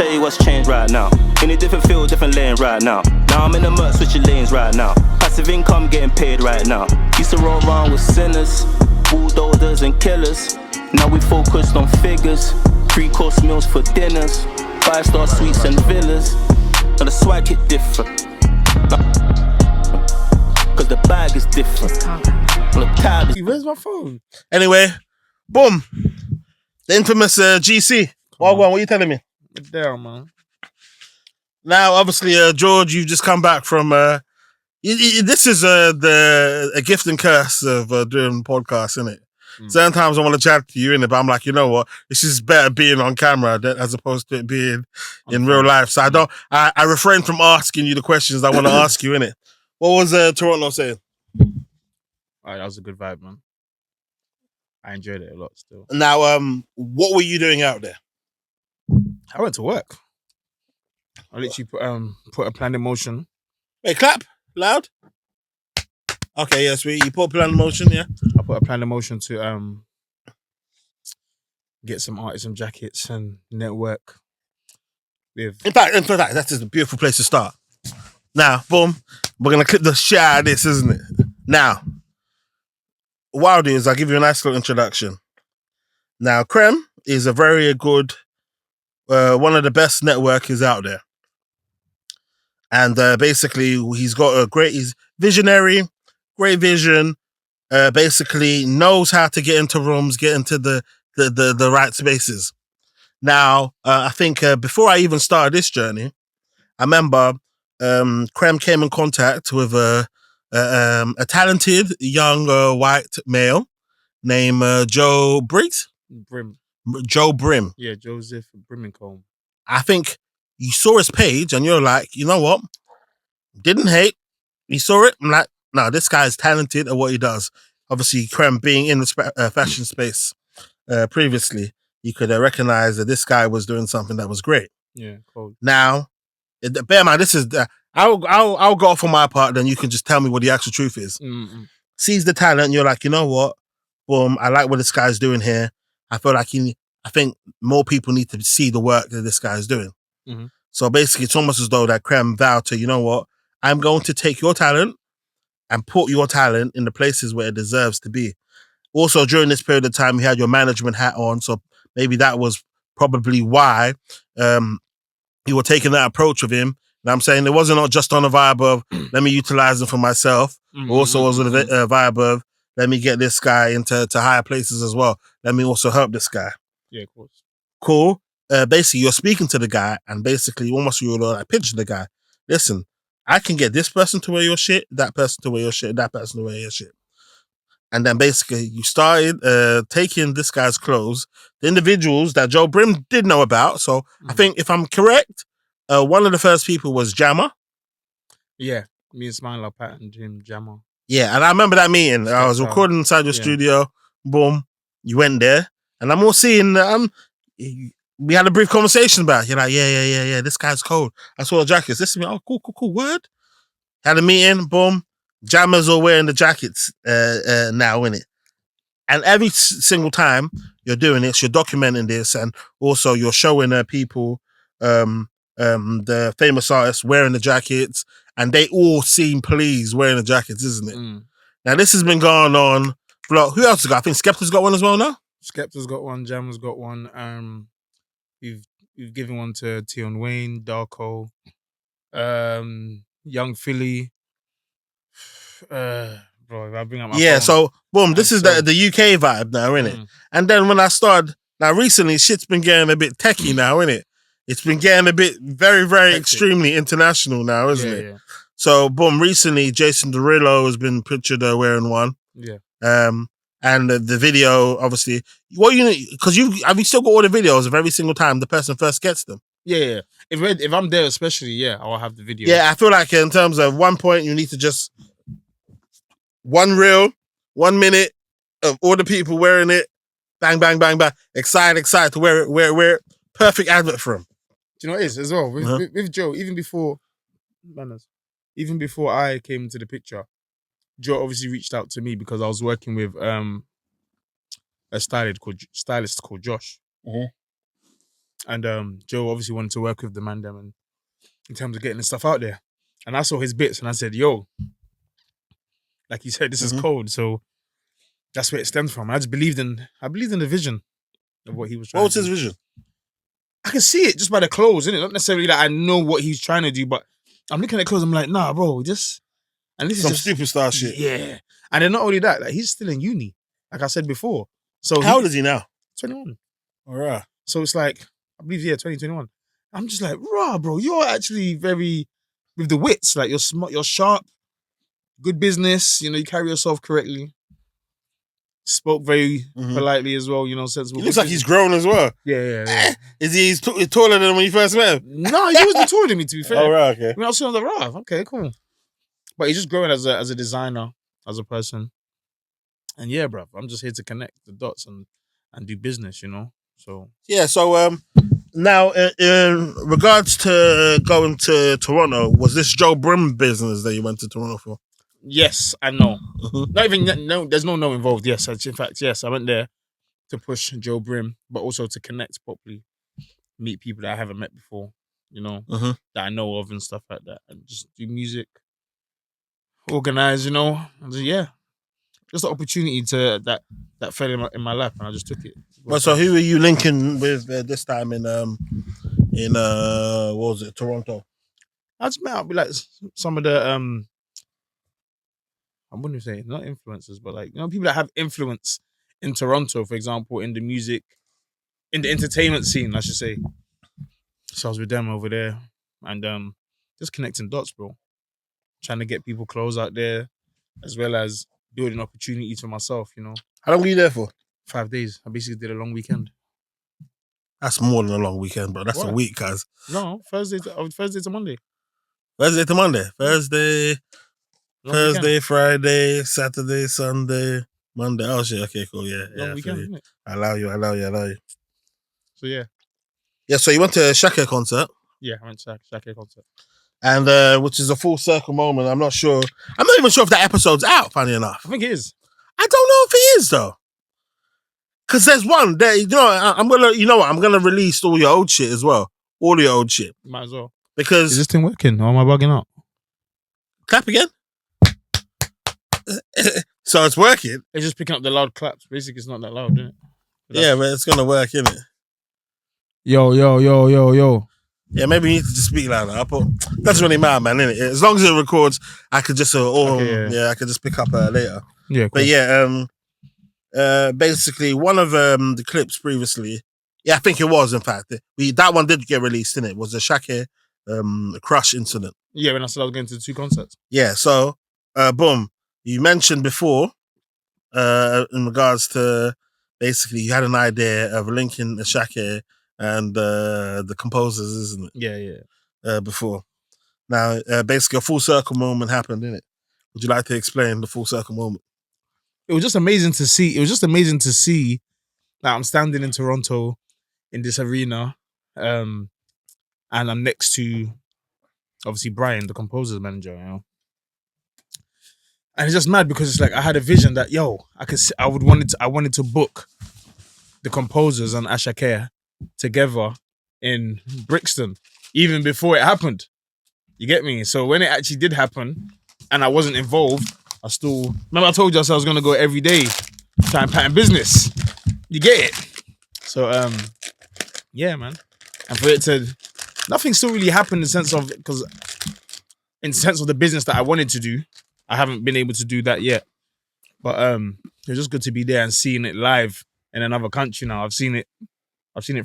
tell you what's changed right now. In a different field, different lane right now. Now I'm in the murk, switching lanes right now. Passive income getting paid right now. Used to roll around with sinners, bulldozers and killers. Now we focused on figures, 3-course meals for dinners, 5-star suites and villas. Now the swag hit different, cause the bag is different. Where's my phone? Anyway, boom. The infamous GC. What are you telling me? There, man. Now, obviously, George, you've just come back from... this is a gift and curse of doing podcasts, isn't it? Sometimes I want to chat to you, innit? But I'm like, you know what? This is better being on camera as opposed to it being in real life. So I refrain from asking you the questions I want to ask you, innit? What was Toronto saying? That was a good vibe, man. I enjoyed it a lot still. Now, what were you doing out there? I went to work. I literally put a plan in motion. Wait, clap loud. Okay, yes, you put a plan in motion, yeah. I put a plan in motion to get some artisan jackets and network with. In fact, that is a beautiful place to start. Now, boom, we're gonna clip the shit out of this, isn't it? Now, what I'll do is I'll give you a nice little introduction. Now, Krem is a very good, one of the best networkers out there. And basically, he's visionary, great vision, basically knows how to get into rooms, get into the right spaces. Now, I think before I even started this journey, I remember Krem came in contact with a talented young white male named Joe Briggs? Brim. Joe Brim. Yeah, Joseph Brimmincombe. I think you saw his page and you're like, you know what? Didn't hate. You saw it. I'm like, no, this guy is talented at what he does. Obviously, Krem being in the fashion space previously, you could recognize that this guy was doing something that was great. Yeah, cool. Now, bear in mind, this is I'll go off on my part, then you can just tell me what the actual truth is. Mm-mm. Sees the talent, and you're like, you know what? Boom, I like what this guy's doing here. I feel like I think more people need to see the work that this guy's doing. Mm-hmm. So basically, it's almost as though that Krem vowed to, you know what? I'm going to take your talent and put your talent in the places where it deserves to be. Also, during this period of time, you had your management hat on, so maybe that was probably why you were taking that approach with him. And I'm saying it wasn't not just on a vibe of, let me utilize him for myself. Mm-hmm. Also was a vibe of, let me get this guy into higher places as well. Let me also help this guy. Yeah, of course. Cool. Basically, you're speaking to the guy and basically almost you're like pitching the guy. Listen, I can get this person to wear your shit, that person to wear your shit, that person to wear your shit. And then basically you started taking this guy's clothes, the individuals that Joe Brim did know about. So I think if I'm correct, one of the first people was Jammer. Yeah, me and Smiler, Pat and Jim Jammer. Yeah, and I remember that meeting. I was recording inside your studio. Boom, you went there. And I'm all seeing, we had a brief conversation about it. You're like, yeah, this guy's cold. I saw the jackets. Listen to me, cool, word. Had a meeting, boom. Jammers are wearing the jackets now, innit? And every single time you're doing this, you're documenting this, and also you're showing people the famous artists wearing the jackets, and they all seem pleased wearing the jackets, isn't it? Now, this has been going on. Who else has got? I think Skepta's got one as well now? Skepta's got one, Jammer's got one. We've given one to Tion Wayne, Darko, Young Philly. Bro, if I bring up my phone, so boom, this is the UK vibe now, innit? And then when I started, now recently shit's been getting a bit techie now, innit? It's been getting a bit very, very extremely international now, isn't it? Yeah. So boom, recently Jason Derulo has been pictured wearing one. Yeah. And the video, obviously, because have you still got all the videos of every single time the person first gets them? Yeah. If I'm there, especially, I'll have the video. Yeah, I feel like in terms of one point, you need to just one reel, 1 minute of all the people wearing it, bang, bang, bang, bang, excited to wear it, perfect advert for him. Do you know what it is as well with Joe? Even before I came into the picture, Joe obviously reached out to me because I was working with a stylist called Josh. And Joe obviously wanted to work with the man them and in terms of getting the stuff out there. And I saw his bits and I said, yo, like you said, this is cold. So that's where it stems from. I believed in the vision of what he was trying What was to his do. vision? I can see it just by the clothes, innit? Not necessarily that I know what he's trying to do, but I'm looking at the clothes, I'm like, nah, bro, this Some is just superstar shit. Yeah. And then not only that, like he's still in uni, like I said before. So How old is he now? 21. All right. So it's like, I believe, 2021. I'm just like, rah, bro, you're actually very with the wits. Like you're smart, you're sharp, good business, you carry yourself correctly. Spoke very politely as well, sensible. He looks like he's grown as well. Yeah. He's taller than when you first met him? No, he wasn't taller than me, to be fair. Oh, right, okay. I was like, rah, okay, cool. But he's just growing as a designer, as a person. And yeah, bro, I'm just here to connect the dots and do business, So yeah, so now in regards to going to Toronto, was this Joe Brim business that you went to Toronto for? yes and no. Not even no. There's no involved. Yes, in fact, yes, I went there to push Joe Brim, but also to connect properly, meet people that I haven't met before, that I know of and stuff like that, and just do music, organize, and yeah, just an opportunity to that fell in my lap, and I just took it. But so who were you linking with this time in what was it, Toronto? I just met up with like some of the I wouldn't say not influencers, but like people that have influence in Toronto, for example, in the music, in the entertainment scene, I should say. So I was with them over there, and just connecting dots, bro. Trying to get people clothes out there, as well as building opportunities for myself. How long were you there for? 5 days. I basically did a long weekend. That's more than a long weekend, bro. That's What? a week, guys. No, Thursday to Monday. Thursday to Monday. Thursday, Weekend. Friday, Saturday, Sunday, Monday. Oh shit. Okay, cool. Yeah, Long yeah. weekend, isn't it? I allow you. So yeah. Yeah. So you went to a Shaka concert. Yeah, I went to Shaka concert. And which is a full circle moment. I'm not even sure if that episode's out, funny enough. I think it is. I don't know if it is though. Cause there's one there, I'm gonna release all your old shit as well. All your old shit. Might as well. Because Is this thing working or am I bugging out? clap again. So it's working. It's just picking up the loud claps. Basically, it's not that loud, isn't it? Yeah, but it's gonna work, isn't it? Yo. Yeah, maybe you need to just speak louder. Doesn't really matter, man, innit? As long as it records, I could just I could just pick up later. Yeah, cool. But yeah, basically one of the clips previously, I think it was in fact that one did get released, didn't it? Was the Shaka crush incident. Yeah, when I said I was going to the 2 concerts. Yeah, so boom, you mentioned before in regards to basically you had an idea of linking Shaka and the composers, isn't it? Yeah. Before. Now, basically a full circle moment happened, didn't it? Would you like to explain the full circle moment? It was just amazing to see. Like I'm standing in Toronto in this arena, and I'm next to obviously Brian, the composer's manager, And it's just mad because it's like I had a vision that I wanted to book the composers and Ashake together in Brixton even before it happened. You get me? So when it actually did happen and I wasn't involved, I still remember I told you I was gonna go every day try and pattern business. You get it? So yeah, man. And for it to nothing still really happened in the sense of the business that I wanted to do. I haven't been able to do that yet. But it was just good to be there and seeing it live in another country now. I've seen it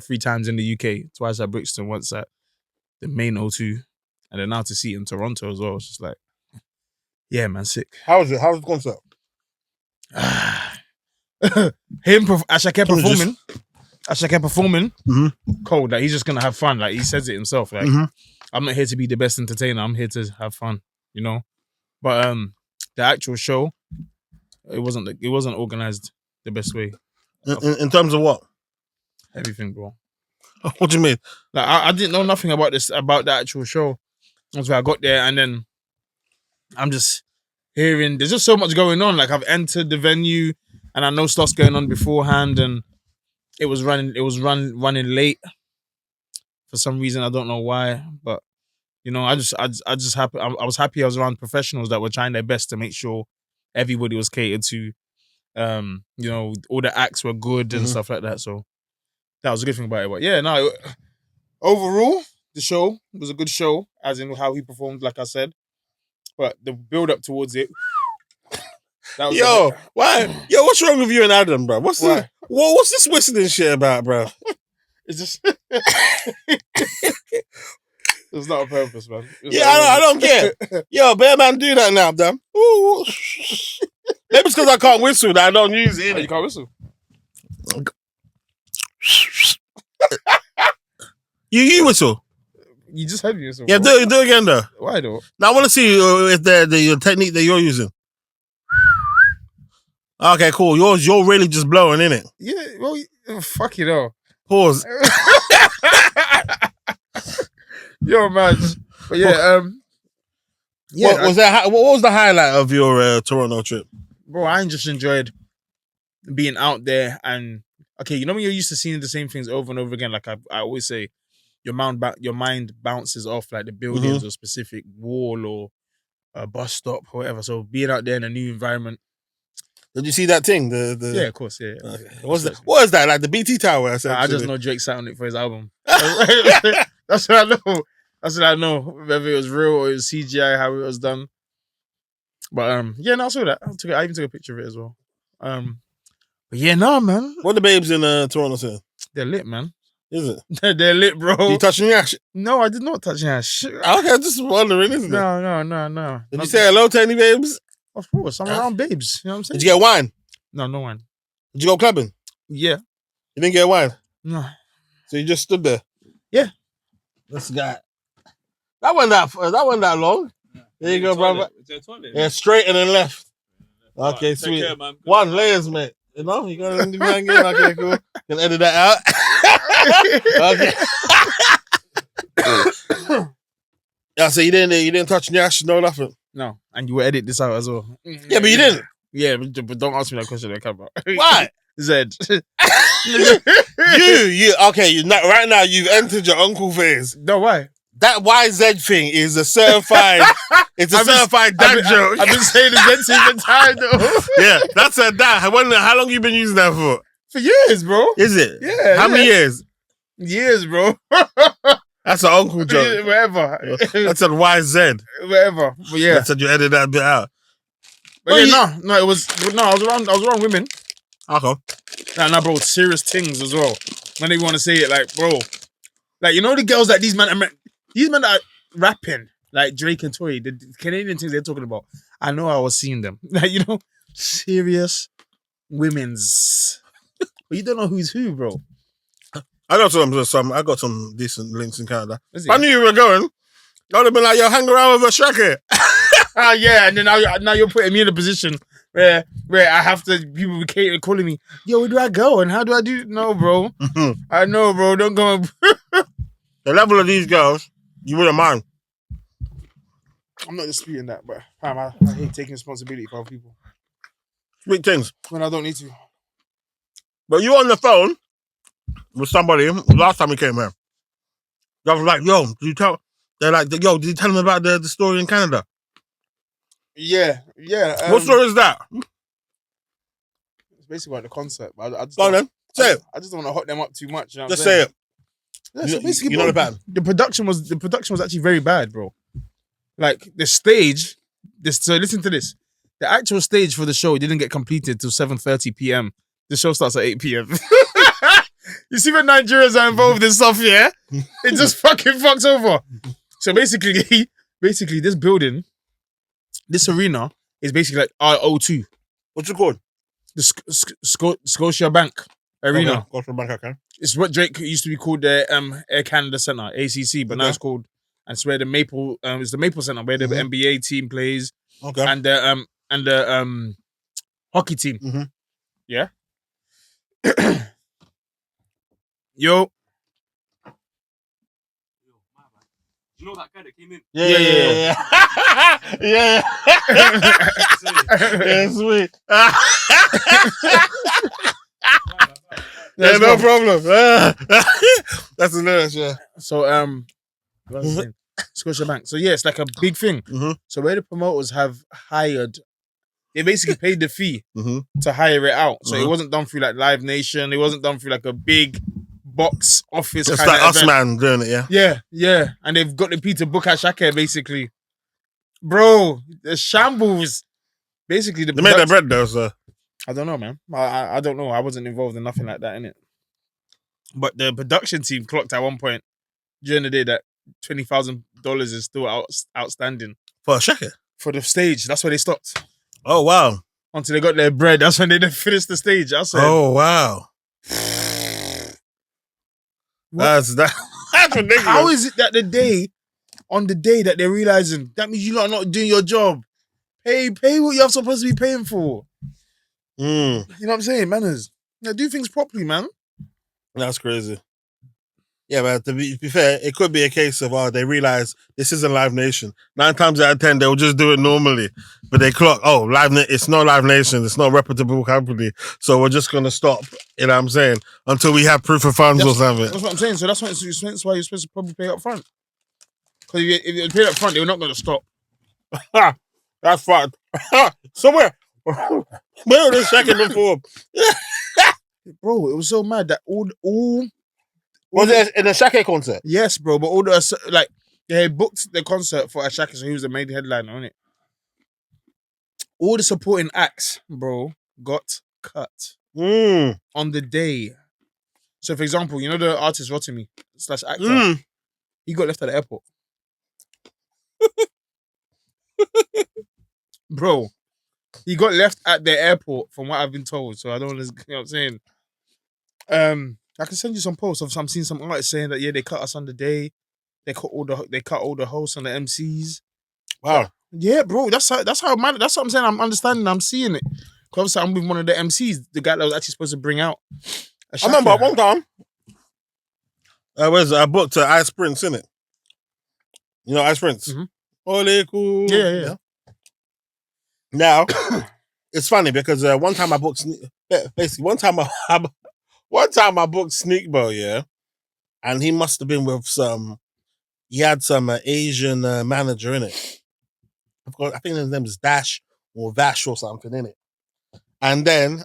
3 times in the UK, twice at Brixton, once at the main O2, and then now to see it in Toronto as well. It's just like, yeah, man, sick. How was it? How was the concert? Ashake performing, cold. Like he's just gonna have fun. Like he says it himself. Like I'm not here to be the best entertainer. I'm here to have fun. But the actual show, it wasn't organized the best way. In terms of what? Everything, bro. What do you mean? Like I didn't know nothing about the actual show. That's why I got there, and then I'm just hearing. There's just so much going on. Like I've entered the venue, and I know stuff's going on beforehand, and it was running late. for some reason. I don't know why, but you know, I just happy. I was happy I was around professionals that were trying their best to make sure everybody was catered to. You know, all the acts were good and stuff like that. So that was a good thing about it. But yeah, no. Overall, the show was a good show, as in how he performed, like I said. But the build up towards it. That was why? Yo, what's wrong with you and Adam, bro? What's this whistling shit about, bro? It's just it's not a purpose, man. I don't get it. Yo, bear man do that now, damn. Ooh. Maybe it's because I can't whistle that I don't use it. You can't whistle. You whistle. You just had me whistle. Yeah, do it again though. Why though? Now I want to see if the technique that you're using. Okay, cool. You're really just blowing, innit? Yeah, well, fuck it all. Pause. Yo, man. But yeah, what was the highlight of your Toronto trip? Bro, I just enjoyed being out there and okay, you know when you're used to seeing the same things over and over again, like I always say, your mind bounces off like the buildings or specific wall or a bus stop or whatever. So being out there in a new environment. Did you see that thing? Yeah, of course, yeah. Okay. What is that? Like the BT Tower? I just know Drake sat on it for his album. That's what I know. That's what I know. Whether it was real or it was CGI, how it was done. But yeah, no, I saw that. I even took a picture of it as well. But yeah, no, man. What the babes in Toronto saying? They're lit, man. Is it? They're lit, bro. You touching your ass? No, I did not touch your ass. Okay, I'm just wondering, isn't it? No. Did you say hello to any babes? Of course, I'm around babes. You know what I'm saying? Did you get wine? No wine. Did you go clubbing? Yeah. You didn't get wine? No. So you just stood there? Yeah. This guy. That wasn't that long. Yeah. There you go, brother. Yeah, straight and then left. Okay, right, sweet. Care, man. One layers, mate. You know, you got to hang in. Okay, cool. Can edit that out. Okay. Yeah, so you didn't touch your ass, no nothing. No, and you will edit this out as well. Yeah, but you didn't. Yeah, but don't ask me that question on camera. Why? Zed. you. Okay, right now you've entered your uncle phase. No, why? That YZ thing is a certified. It's a certified dad joke. I've been saying the same time though. Yeah, that's a dad. I wonder how long you been using that for. For years, bro. Is it? Yeah. How many years? Years, bro. That's an uncle joke. Whatever. That's a YZ. Whatever. But yeah. That's you edit that bit out. But yeah, I was around women. Okay. Nah, bro, serious things as well. When they want to say it, like, bro, like, you know the girls that these men that are rapping, like Drake and Tory, the Canadian things they're talking about. I know I was seeing them. Like, you know, serious women's. But you don't know who's who, bro. I got some decent links in Canada. If I knew you were going, I would have been like, yo, hang around with a Shrek. Yeah, and then now you're putting me in a position where I have to, people be calling me, yo, where do I go and how do I do? No, bro. I know, bro. Don't go. The level of these girls, you wouldn't mind. I'm not disputing that, but I hate taking responsibility for other people. Big things. When I don't need to. But you on the phone with somebody last time we came here. I was like, yo, did you tell? They're like, yo, did you tell them about the story in Canada? Yeah. What story is that? It's basically about the concert. But I just go on then. Say it. I just don't want to hot them up too much. You know just say it. Yeah, so basically, you know the pattern. The production was actually very bad, bro. Like the stage. So listen to this. The actual stage for the show didn't get completed till 7:30 p.m. The show starts at 8 p.m. You see when Nigerians are involved in stuff, yeah? It just fucking fucks over. So basically this building, this arena is basically like R02. What's it called? The Scotia Bank Arena. Okay. Scotia Bank, okay. It's what Drake used to be called the Air Canada Centre, ACC, but now it's called, and it's where the Maple, it's the Maple Centre where the NBA team plays. Okay. And the hockey team. Mm-hmm. Yeah. Yo. You know that guy that came in? Yeah. Yeah, sweet. Yeah, no problem. That's hilarious, yeah. So what was I saying? Scotiabank. So yeah, it's like a big thing. Mhm. So where the promoters have hired, they basically paid the fee Mhm. to hire it out. So it Mhm. wasn't done through like Live Nation. It wasn't done through like a big box office It's kind like of us, event. man, doing it, yeah. Yeah, yeah. And they've got the Peter book at Shaka basically. Bro, the shambles. Basically, They made their bread though, so. I don't know, man. I don't know. I wasn't involved in nothing like that, innit? But the production team clocked at one point during the day that $20,000 is still outstanding For a shaker. for the stage. That's where they stopped. Oh, wow. Until they got their bread. That's when they finished the stage. I said, Oh, wow. What? That's ridiculous. how is it that on the day that they're realizing that means you're not doing your job? Pay what you're supposed to be paying for. Mm, You know what I'm saying? Manners. Yeah, do things properly, man. that's crazy. Yeah, but to be fair, it could be a case of, they realize this isn't Live Nation. 9 times out of 10, they'll just do it normally. But they clock, it's not Live Nation. It's not a reputable company. So we're just going to stop, you know what I'm saying, until we have proof of funds or something. That's what I'm saying. So that's why you're supposed to probably pay up front. Because if you pay up front, they're not going to stop. That's fucked. Somewhere. Where was this second before? Bro, it was so mad that all Was it in a Shake concert? yes, bro, but all the like they booked the concert for Ashaka, so he was the main headliner on it. All the supporting acts, bro, got cut Mm. on the day. So, for example, you know the artist Rotimi / actor, Mm. he got left at the airport. Bro, he got left at the airport from what I've been told. So I don't know what I'm saying. I can send you some posts of I'm seeing some artists saying that they cut us on the day. They cut all the hosts and the MCs. Wow. Yeah, bro. That's how man. That's what I'm saying. I'm understanding. I'm seeing it. Because I'm with one of the MCs, the guy that was actually supposed to bring out. I remember one time. I booked Ice Prince, innit? You know Ice Prince? Mhm. Ole cool. Yeah. Now, it's funny because one time I booked one time I booked Sneakbo, yeah, and he must have been with he had some Asian manager in it. I think his name is Dash or Vash or something in it. And then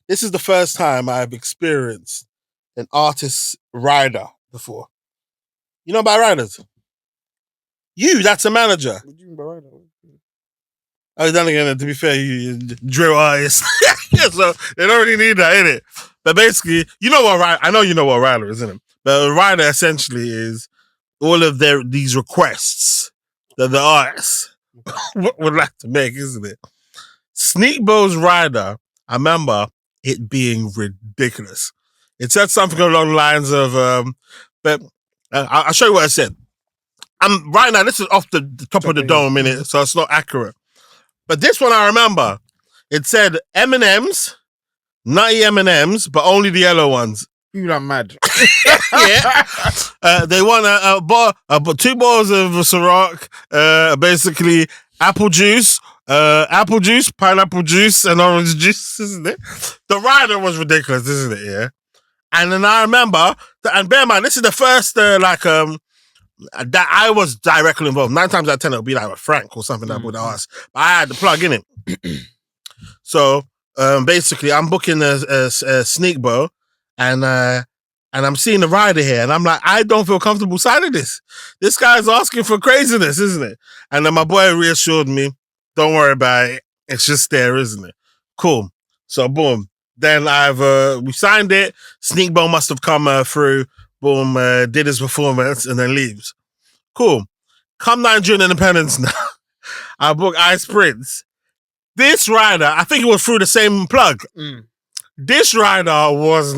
this is the first time I've experienced an artist rider before. You know about riders? That's a manager. What do you mean by right now? Oh, then again, to be fair, you drill artists. Yeah, so they don't really need that, innit? But basically, you know what I know you know what a rider is, isn't it? But a rider essentially is all of these requests that the artists would like to make, isn't it? Sneakbo's rider, I remember it being ridiculous. It said something along the lines of, but I'll show you what it said. Right now, this is off the top of the dome, innit? So it's not accurate. But this one I remember, it said M&M's, nutty M&M's, but only the yellow ones. People are mad. Yeah. They want 2 bottles of Ciroc, basically apple juice, pineapple juice, and orange juice, isn't it? The rider was ridiculous, isn't it? Yeah. And then I remember, and bear in mind, this is the first that I was directly involved. 9 times out of 10, it'll be like a Frank or something that would ask. But I had the plug in it. So basically, I'm booking a Sneakbo, and I'm seeing the rider here, and I'm like, I don't feel comfortable signing this. This guy's asking for craziness, isn't it? And then my boy reassured me, don't worry about it. It's just there, isn't it? Cool. So boom. Then we signed it. Sneakbo must have come through. Boom, did his performance and then leaves. Cool. Come Nigerian Independence now. I booked Ice Prince. This rider, I think it was through the same plug. This rider was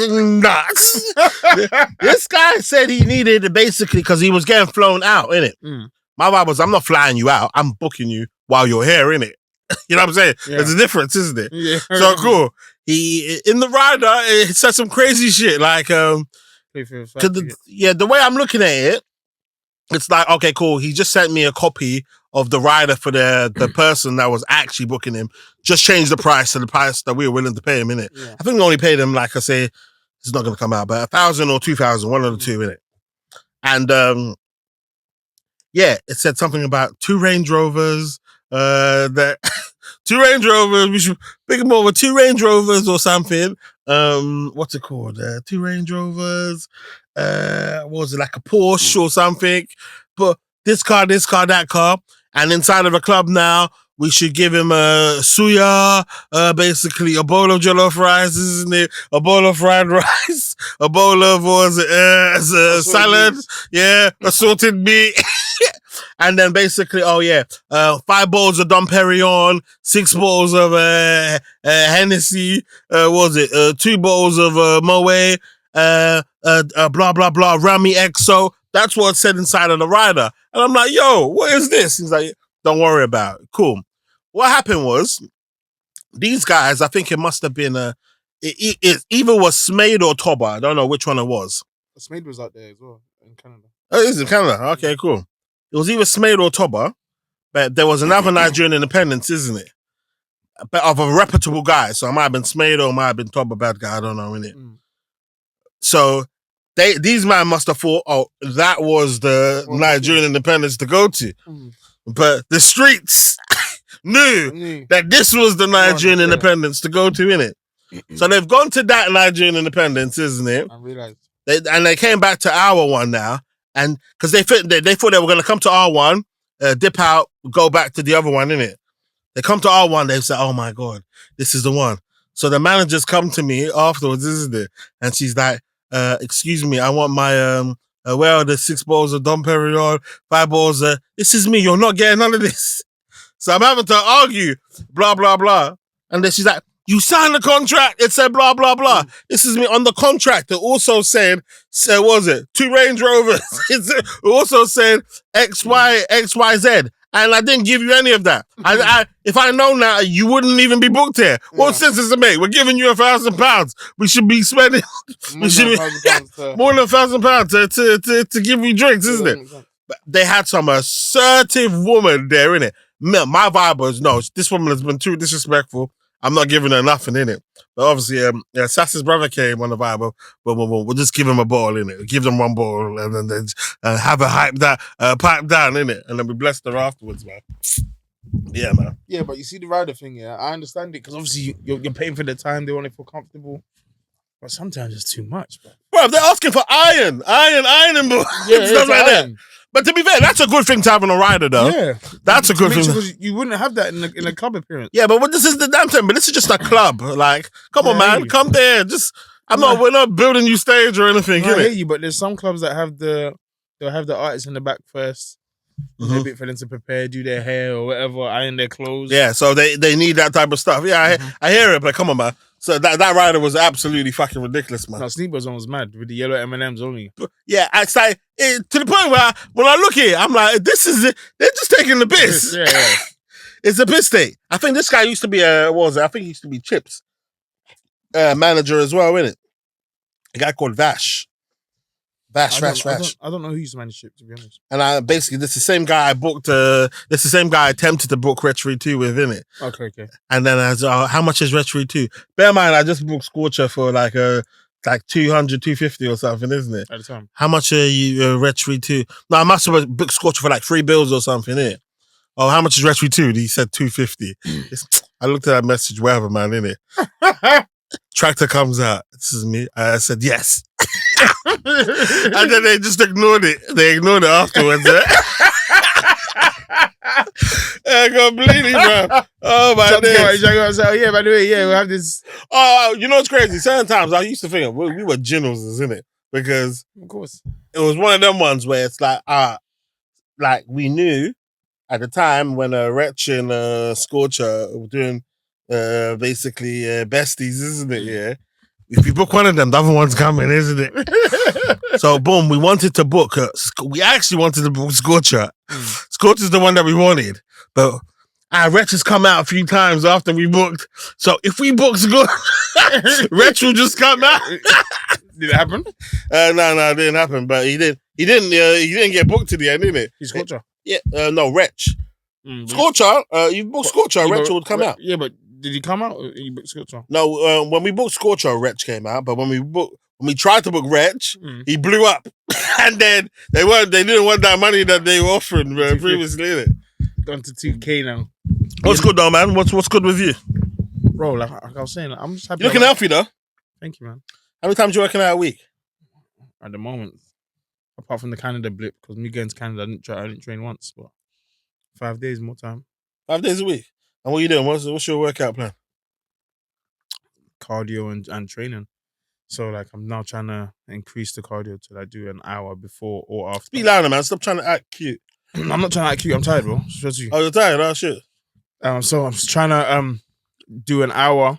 nuts. This guy said he needed it basically because he was getting flown out, innit? My vibe was, I'm not flying you out. I'm booking you while you're here, innit? You know what I'm saying? Yeah. There's a difference, isn't it? Yeah. So cool. He in the rider, it said some crazy shit like the way I'm looking at it, it's like, okay, cool. He just sent me a copy of the rider for the person that was actually booking him. Just changed the price to the price that we were willing to pay him, innit? Yeah. I think we only paid him, like I say, It's not going to come out, but 1,000 or 2,000, one of the two, innit? And yeah, it said something about 2 Range Rovers. That 2 Range Rovers. We should pick them over 2 Range Rovers or something. What's it called? 2 Range Rovers. What was it, like a Porsche or something? But this car, that car, and inside of a club now, we should give him a suya, basically a bowl of jollof rice, isn't it? A bowl of fried rice, a bowl of salad, yeah, assorted meat. And then basically, 5 bowls of Dom Perignon, 6 bowls of Hennessy, 2 bowls of Moët, blah, blah, blah, Rami XO. That's what's said inside of the rider. And I'm like, yo, what is this? He's like, don't worry about it. Cool. What happened was, these guys, I think it must have been it either was Smade or Toba. I don't know which one it was. Smade was out there as well in Canada. Oh, it is in Canada. Okay, cool. It was either Smade or Toba, but there was another Nigerian independence, isn't it? But of a reputable guy. So it might have been Smade or it might have been Toba, bad guy. I don't know, innit? So these men must have thought, oh, that was the Nigerian independence to go to. But the streets knew that this was the Nigerian independence to go to, innit? So they've gone to that Nigerian independence, isn't it? I realized. They came back to our one now, and because they thought they were going to come to our one, dip out, go back to the other one, innit? They come to our one, they say, oh my God, this is the one. So the managers come to me afterwards, isn't it? And she's like, excuse me, I want my, where are the 6 bowls of Dom Perignon, 5 bowls, this is me, you're not getting none of this. So I'm having to argue, blah, blah, blah. And then she's like, you signed the contract, it said blah, blah, blah. This is me on the contract. It also said, what was it? 2 Range Rovers. It also said XYZ. And I didn't give you any of that. If I know now, you wouldn't even be booked here. What sense does it make? We're giving you £1,000. We should be spending more than £1,000 to give you drinks, isn't it? But they had some assertive woman there, innit? My vibe was, no, this woman has been too disrespectful. I'm not giving her nothing, innit? But obviously, Sass's brother came on the vibe. We'll just give him a ball, innit? Give them 1 ball and then have a pipe down, innit? And then we blessed her afterwards, man. Yeah, man. Yeah, but you see the rider thing, yeah? I understand it because obviously you're paying for the time. They want to feel comfortable. But sometimes it's too much, bro. Bro, they're asking for iron, and stuff like that. But to be fair, that's a good thing to have on a rider, though. Yeah. That's a good thing. Because you wouldn't have that in a club appearance. Yeah, but this is the damn thing. But this is just a club. Like, come on, man. Come there. We're not building you stage or anything, I hear you, but there's some clubs that they'll have the artists in the back first. A bit for them to prepare, do their hair or whatever, iron their clothes. Yeah, so they need that type of stuff. Yeah, I hear it, but come on, man. So that rider was absolutely fucking ridiculous, man. No, Sneakers one was mad with the yellow M&Ms only. Yeah, it's like to the point where when I look at it, I'm like, this is it. They're just taking the piss. Yeah. It's a piss take. I think this guy used to be I think he used to be Chips manager as well, innit? A guy called Vash. Vash. I don't know who used to manage Chip, to be honest. And basically, this is the same guy I booked. This is the same guy I attempted to book Retry 2 with, innit? Okay. And then I was, how much is Retry 2? Bear in mind, I just booked Scorcher for like 200, 250 or something, isn't it? At the time. How much are you Retry 2? No, I must have booked Scorcher for like $3 or something, innit? Oh, how much is Retry 2? He said 250. I looked at that message, whatever, man, innit? Tractor comes out. This is me. I said, yes. And then they just ignored it. They ignored it afterwards. Completely, bro. Oh, my days. Yeah, by the way, yeah, we have this. Oh, you know what's crazy? Certain times I used to think we were generals, isn't it? Because of course it was one of them ones where it's like we knew at the time when Wretch and Scorcher were doing basically besties, isn't it? Yeah. If you book one of them, the other one's coming, isn't it? So, boom, we wanted to book. We actually wanted to book Scorcher. Scorcher's the one that we wanted. But Wretch has come out a few times after we booked. So, if we book Scorcher, Wretch will just come out. Did it happen? No, it didn't happen. But he didn't get booked to the end, didn't it? He's Scorcher. Yeah, no, Wretch. Scorcher, you booked Scorcher, Wretch would come out. Yeah, but did he come out or you booked Scorcher? No, when we booked Scorcher, Wretch came out. But when we booked when we tried to book Reg, he blew up. And then they didn't want that money that they were offering previously, innit? Gone to 2K now. What's good though, man? What's good with you? Bro, like I was saying, I'm just happy. You're looking healthy though. Thank you, man. How many times you working out a week? At the moment, apart from the Canada blip, because me going to Canada, I didn't train once, but 5 days more time. 5 days a week. And what are you doing? What's your workout plan? Cardio and training. So like I'm now trying to increase the cardio till I do an hour before or after. Be louder, man. Stop trying to act cute. I'm not trying to act cute. I'm tired, bro. Stress you. Oh, you're tired? Oh, shit. So I'm just trying to do an hour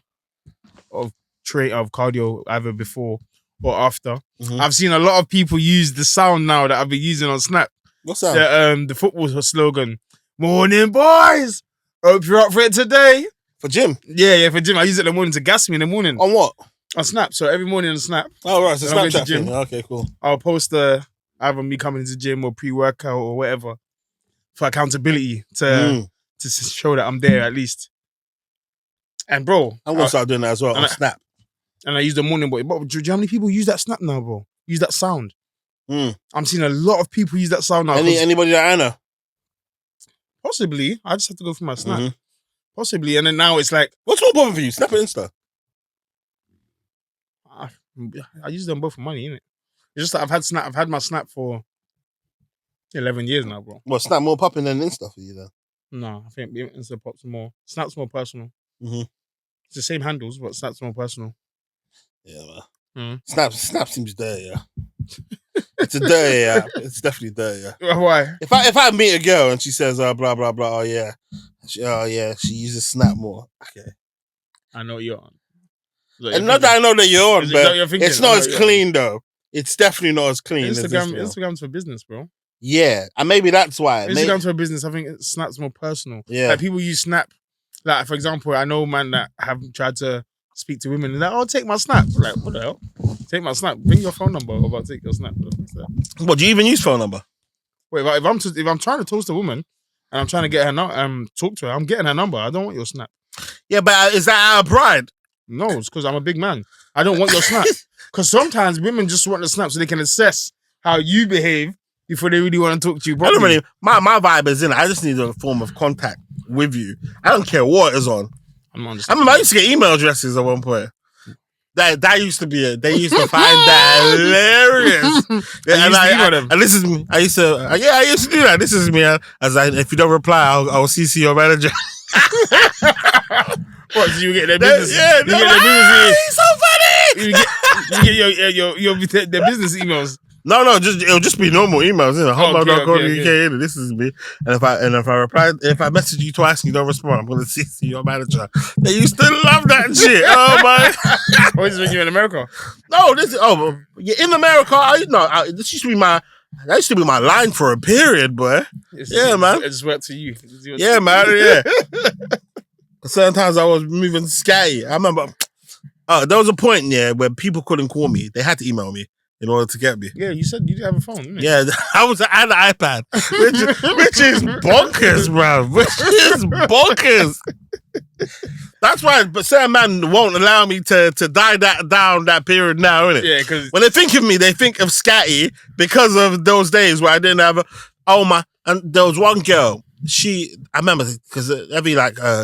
of cardio either before or after. Mm-hmm. I've seen a lot of people use the sound now that I've been using on Snap. What's that? The football slogan. Morning, boys. Hope you're up for it today. For gym? Yeah, for gym. I use it in the morning to gas me in the morning. On what? On Snap. So every morning on Snap. Oh, right. So Snapchat gym. thing. Okay, cool. I'll post either me coming into the gym or pre-workout or whatever for accountability to show that I'm there at least. And bro, I'm gonna start doing that as well on Snap. And I use the morning, but do you know how many people use that Snap now, bro? Use that sound. I'm seeing a lot of people use that sound now. Anybody that I know? Possibly. I just have to go through my Snap. Possibly. And then now it's like, what's more important for you? Snap or Insta? I use them both for money, innit? It's just that I've had my Snap for 11 years now, bro. Well, Snap more popping than Insta for you then? No, I think Insta pops more. Snap's more personal. Mm-hmm. It's the same handles, but Snap's more personal. Yeah, man. Snap seems dirty, yeah. It's a dirty, yeah. It's definitely dirty, yeah. Why? If I meet a girl and she says, blah, blah, blah, oh, yeah. She uses Snap more. Okay. I know you're on. And not that I know that you're on, but it's not as clean, though. It's definitely not as clean as Instagram. Instagram's for business, bro. Yeah, and maybe that's why. Instagram's for business. I think Snap's more personal. Yeah. Like, people use Snap. Like, for example, I know man that have tried to speak to women and like, oh, take my Snap. Like, what the hell? Take my Snap. Bring your phone number, or I'll take your Snap. What, do you even use phone number? Wait, if I'm trying to toast a woman and I'm trying to get her talk to her, I'm getting her number. I don't want your Snap. Yeah, but is that out of pride? No, it's because I'm a big man. I don't want your Snap. Because sometimes women just want the Snap so they can assess how you behave before they really want to talk to you. I don't really. My vibe is in it. I just need a form of contact with you. I don't care what is on. I used to get email addresses at one point. That used to be it. They used to find that hilarious. And this is me. I used to do that. This is me. If you don't reply, I'll CC your manager. What? So you get their business? Yeah, you get their business. He's so funny. You get their business emails. No, it'll just be normal emails. Okay. This is me. And if I reply, if I message you twice and you don't respond, I'm gonna CC your manager. They used to love that shit. Oh my! What is this when you're in America? No, in America. This used to be that used to be my line for a period, boy. Man. It just worked to you. Yeah, man. Yeah. Certain times I was moving scatty. I remember. There was a point, where people couldn't call me. They had to email me in order to get me. Yeah, you said you didn't have a phone, didn't you? Yeah, I had an iPad, which is bonkers, bro. Which is bonkers. That's why, but certain man won't allow me to die down that period now, innit? Yeah, because when they think of me, they think of Scatty because of those days where I didn't have and there was one girl. I remember because every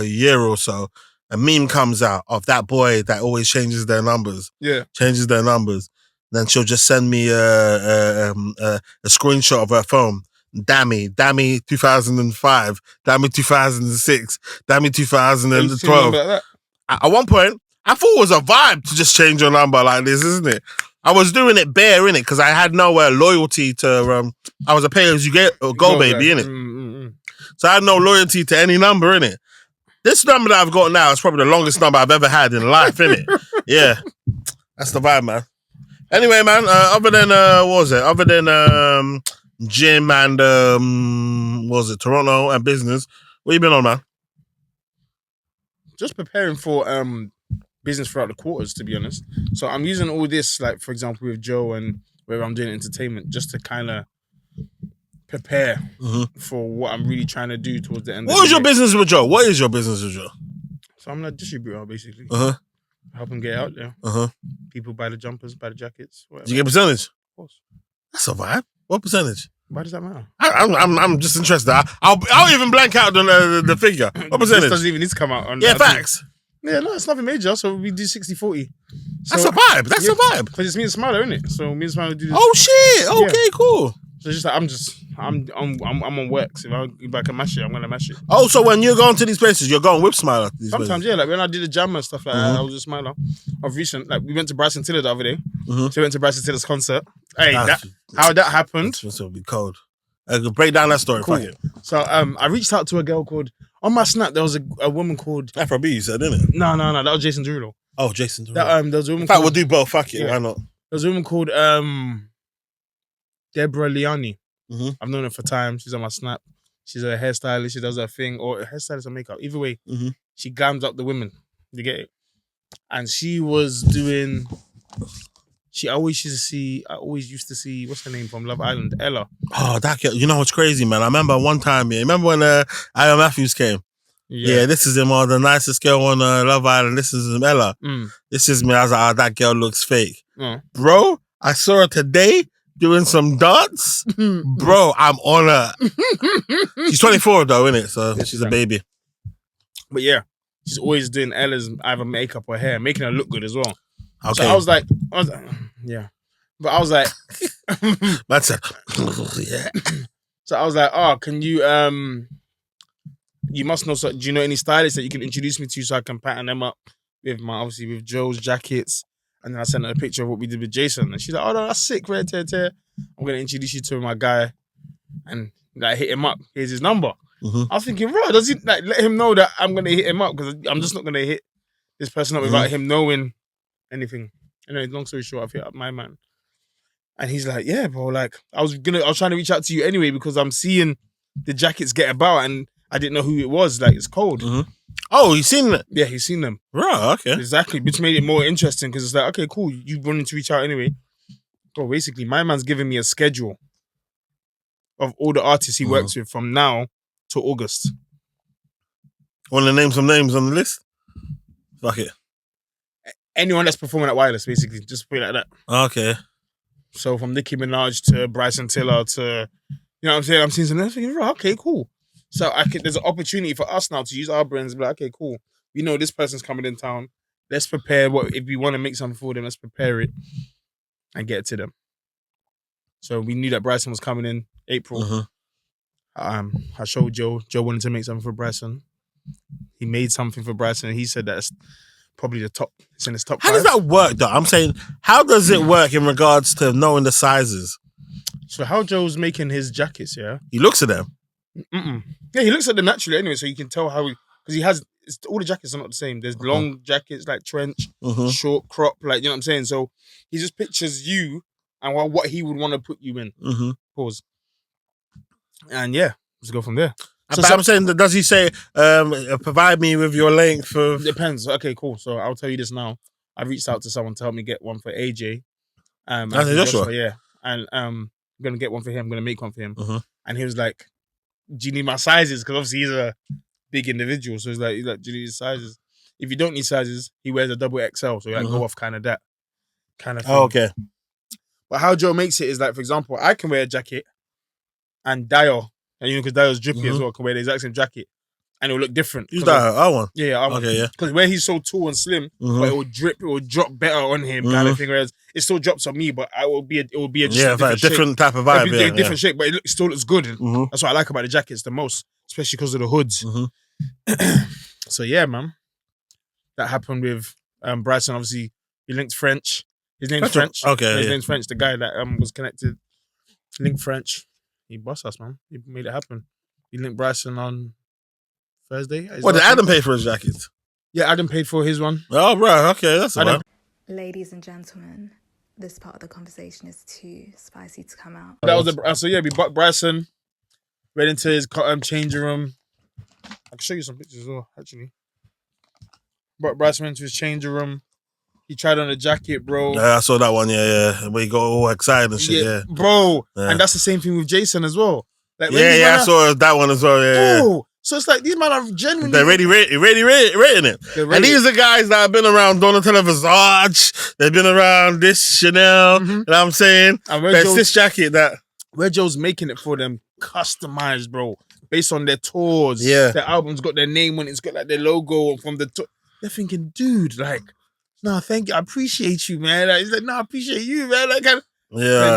year or so, a meme comes out of that boy that always changes their numbers. Yeah, changes their numbers. Then she'll just send me a screenshot of her phone. Dammy 2005, Dammy 2006, Dammy 2012. At one point, I thought it was a vibe to just change your number like this, isn't it? I was doing it bare, innit? Because I had no loyalty to. I was a pay-as-you-go baby, innit? So I had no loyalty to any number, innit? This number that I've got now is probably the longest number I've ever had in life, innit? Yeah, that's the vibe, man. Anyway, man, other than gym and Toronto and business, what you been on, man? Just preparing for business throughout the quarters, to be honest. So I'm using all this, like, for example, with Joe and where I'm doing entertainment, just to kind of prepare for what I'm really trying to do towards the end. What is your business with Joe? What is your business with Joe? So I'm a distributor, basically. Help him get out there. People buy the jumpers, buy the jackets. Whatever. Do you get a percentage? Of course. That's a vibe. What percentage? Why does that matter? I'm just interested. I'll even blank out the figure. What percentage? This doesn't even need to come out. Facts. Yeah, no, it's nothing major. So we do 60-40. That's a vibe. That's a vibe. Because it's me and Smiler, isn't it? So me and Smiler do this. Oh shit! Okay, cool. So it's just like I'm on work. So if I can mash it, I'm gonna mash it. Oh, so when you're going to these places, you're going with Smiler. Sometimes, yeah. Like when I did the jam and stuff like that, I was with Smiler. Of recent, like we went to Bryson Tiller the other day. So we went to Bryson Tiller's concert. Hey, how that happened? This will be cold. Break down that story. Cool. Fuck it. So I reached out to a girl called on my Snap. There was a woman called Afrobeat, you said, didn't it? No, that was Jason Derulo. Oh, Jason Derulo. There was a woman. In fact, we'll do both. Fuck it. Why not? There was a woman called Deborah Liani. I've known her for time. She's on my Snap. She's a hairstylist. She does her thing, or a hairstylist or makeup. Either way, she glams up the women. You get it? And she was doing. I always used to see what's her name from Love Island, Ella. Oh, that girl. You know what's crazy, man? I remember one time. Yeah, remember when Aya Matthews came? Yeah, this is him, the nicest girl on Love Island. This is him, Ella. This is me. I was like, that girl looks fake, bro. I saw her today doing some dance, bro. I'm on her. She's 24 though, isn't it? So she's a baby. But yeah, she's always doing Ella's either makeup or hair, making her look good as well. Okay. So I was like, yeah. But I was like, that's it. Yeah. So I was like, oh, can you you must know. So, do you know any stylists that you can introduce me to so I can pattern them up with with Joe's jackets? And then I sent her a picture of what we did with Jason, and she's like, oh no, that's sick, red tear. I'm gonna introduce you to my guy, and like hit him up. Here's his number. I was thinking, bro, does he like let him know that I'm gonna hit him up? Because I'm just not gonna hit this person up without him knowing anything. Anyway, long story short, I've hit up my man. And he's like, yeah, bro, like I was trying to reach out to you anyway because I'm seeing the jackets get about and I didn't know who it was. Like, it's cold. Oh, he's seen it? Yeah, he's seen them. Right, okay. Exactly, which made it more interesting because it's like, okay, cool, you wanted to reach out anyway. Bro, basically, my man's giving me a schedule of all the artists he works with from now to August. Want to name some names on the list? Fuck it. Anyone that's performing at Wireless, basically, just put it like that. Okay. So from Nicki Minaj to Bryson Tiller to, you know what I'm saying? I'm seeing some thinking, right, okay, cool. So there's an opportunity for us now to use our brains and be like, okay, cool. We know this person's coming in town. Let's prepare if we want to make something for them, let's prepare it and get it to them. So we knew that Bryson was coming in April. I showed Joe. Joe wanted to make something for Bryson. He made something for Bryson and he said that's probably the top. It's in his top 5. How does that work though? I'm saying, how does it work in regards to knowing the sizes? So how Joe's making his jackets, yeah? He looks at them. Yeah, he looks at them naturally anyway, so you can tell how because he has all the jackets are not the same. There's long jackets like trench, short crop, like, you know what I'm saying? So he just pictures you and what he would want to put you in. Pause. And yeah, let's go from there. So I'm saying, does he say, provide me with your length of... Depends. Okay, cool. So I'll tell you this now. I reached out to someone to help me get one for AJ. Joshua? Yeah. And I'm going to get one for him. I'm going to make one for him. And he was like, do you need my sizes? Because obviously he's a big individual. So he's like, do you need sizes? If you don't need sizes, he wears a double XL. So you like go off kind of that kind of thing. Oh, okay. But how Joe makes it is like, for example, I can wear a jacket and Dio, and you know, because Dio's drippy as well, can wear the exact same jacket and it'll look different. Who's that? Our one? Yeah, our one. Okay, yeah. Because where he's so tall and slim, but it will drip, it will drop better on him, kind of thing. Whereas it still drops on me, but it will be a different type of vibe. Yeah, different shape, but it still looks good. That's what I like about the jackets the most, especially because of the hoods. So yeah, man, that happened with Bryson. Obviously, he linked French. His name's French. Okay, his name's French. The guy that was connected, linked French. He bossed us, man. He made it happen. He linked Bryson on Thursday. What, did Adam pay for his jacket? Yeah, Adam paid for his one. Oh, bro, okay, that's all right. Ladies and gentlemen, this part of the conversation is too spicy to come out. That was so yeah, we bucked Bryson, went into his changing room. I can show you some pictures as well, actually. Bucked Bryson went into his changing room. He tried on a jacket, bro. Yeah, I saw that one, yeah. Where he got all excited and shit, yeah. Bro, and that's the same thing with Jason as well. Like, I saw that one as well, yeah. Bro, So it's like these men are genuinely. They're rating it. And these are guys that have been around Donatella Versace. They've been around this Chanel. Mhm. You know what I'm saying? And There's this jacket that. Red Joe's making it for them, customized, bro, based on their tours. Yeah. Their album's got their name on it. It's got like their logo from the tour. They're thinking, dude, like, no, thank you. I appreciate you, man. Like, he's like, no, I appreciate you, man. Like, man,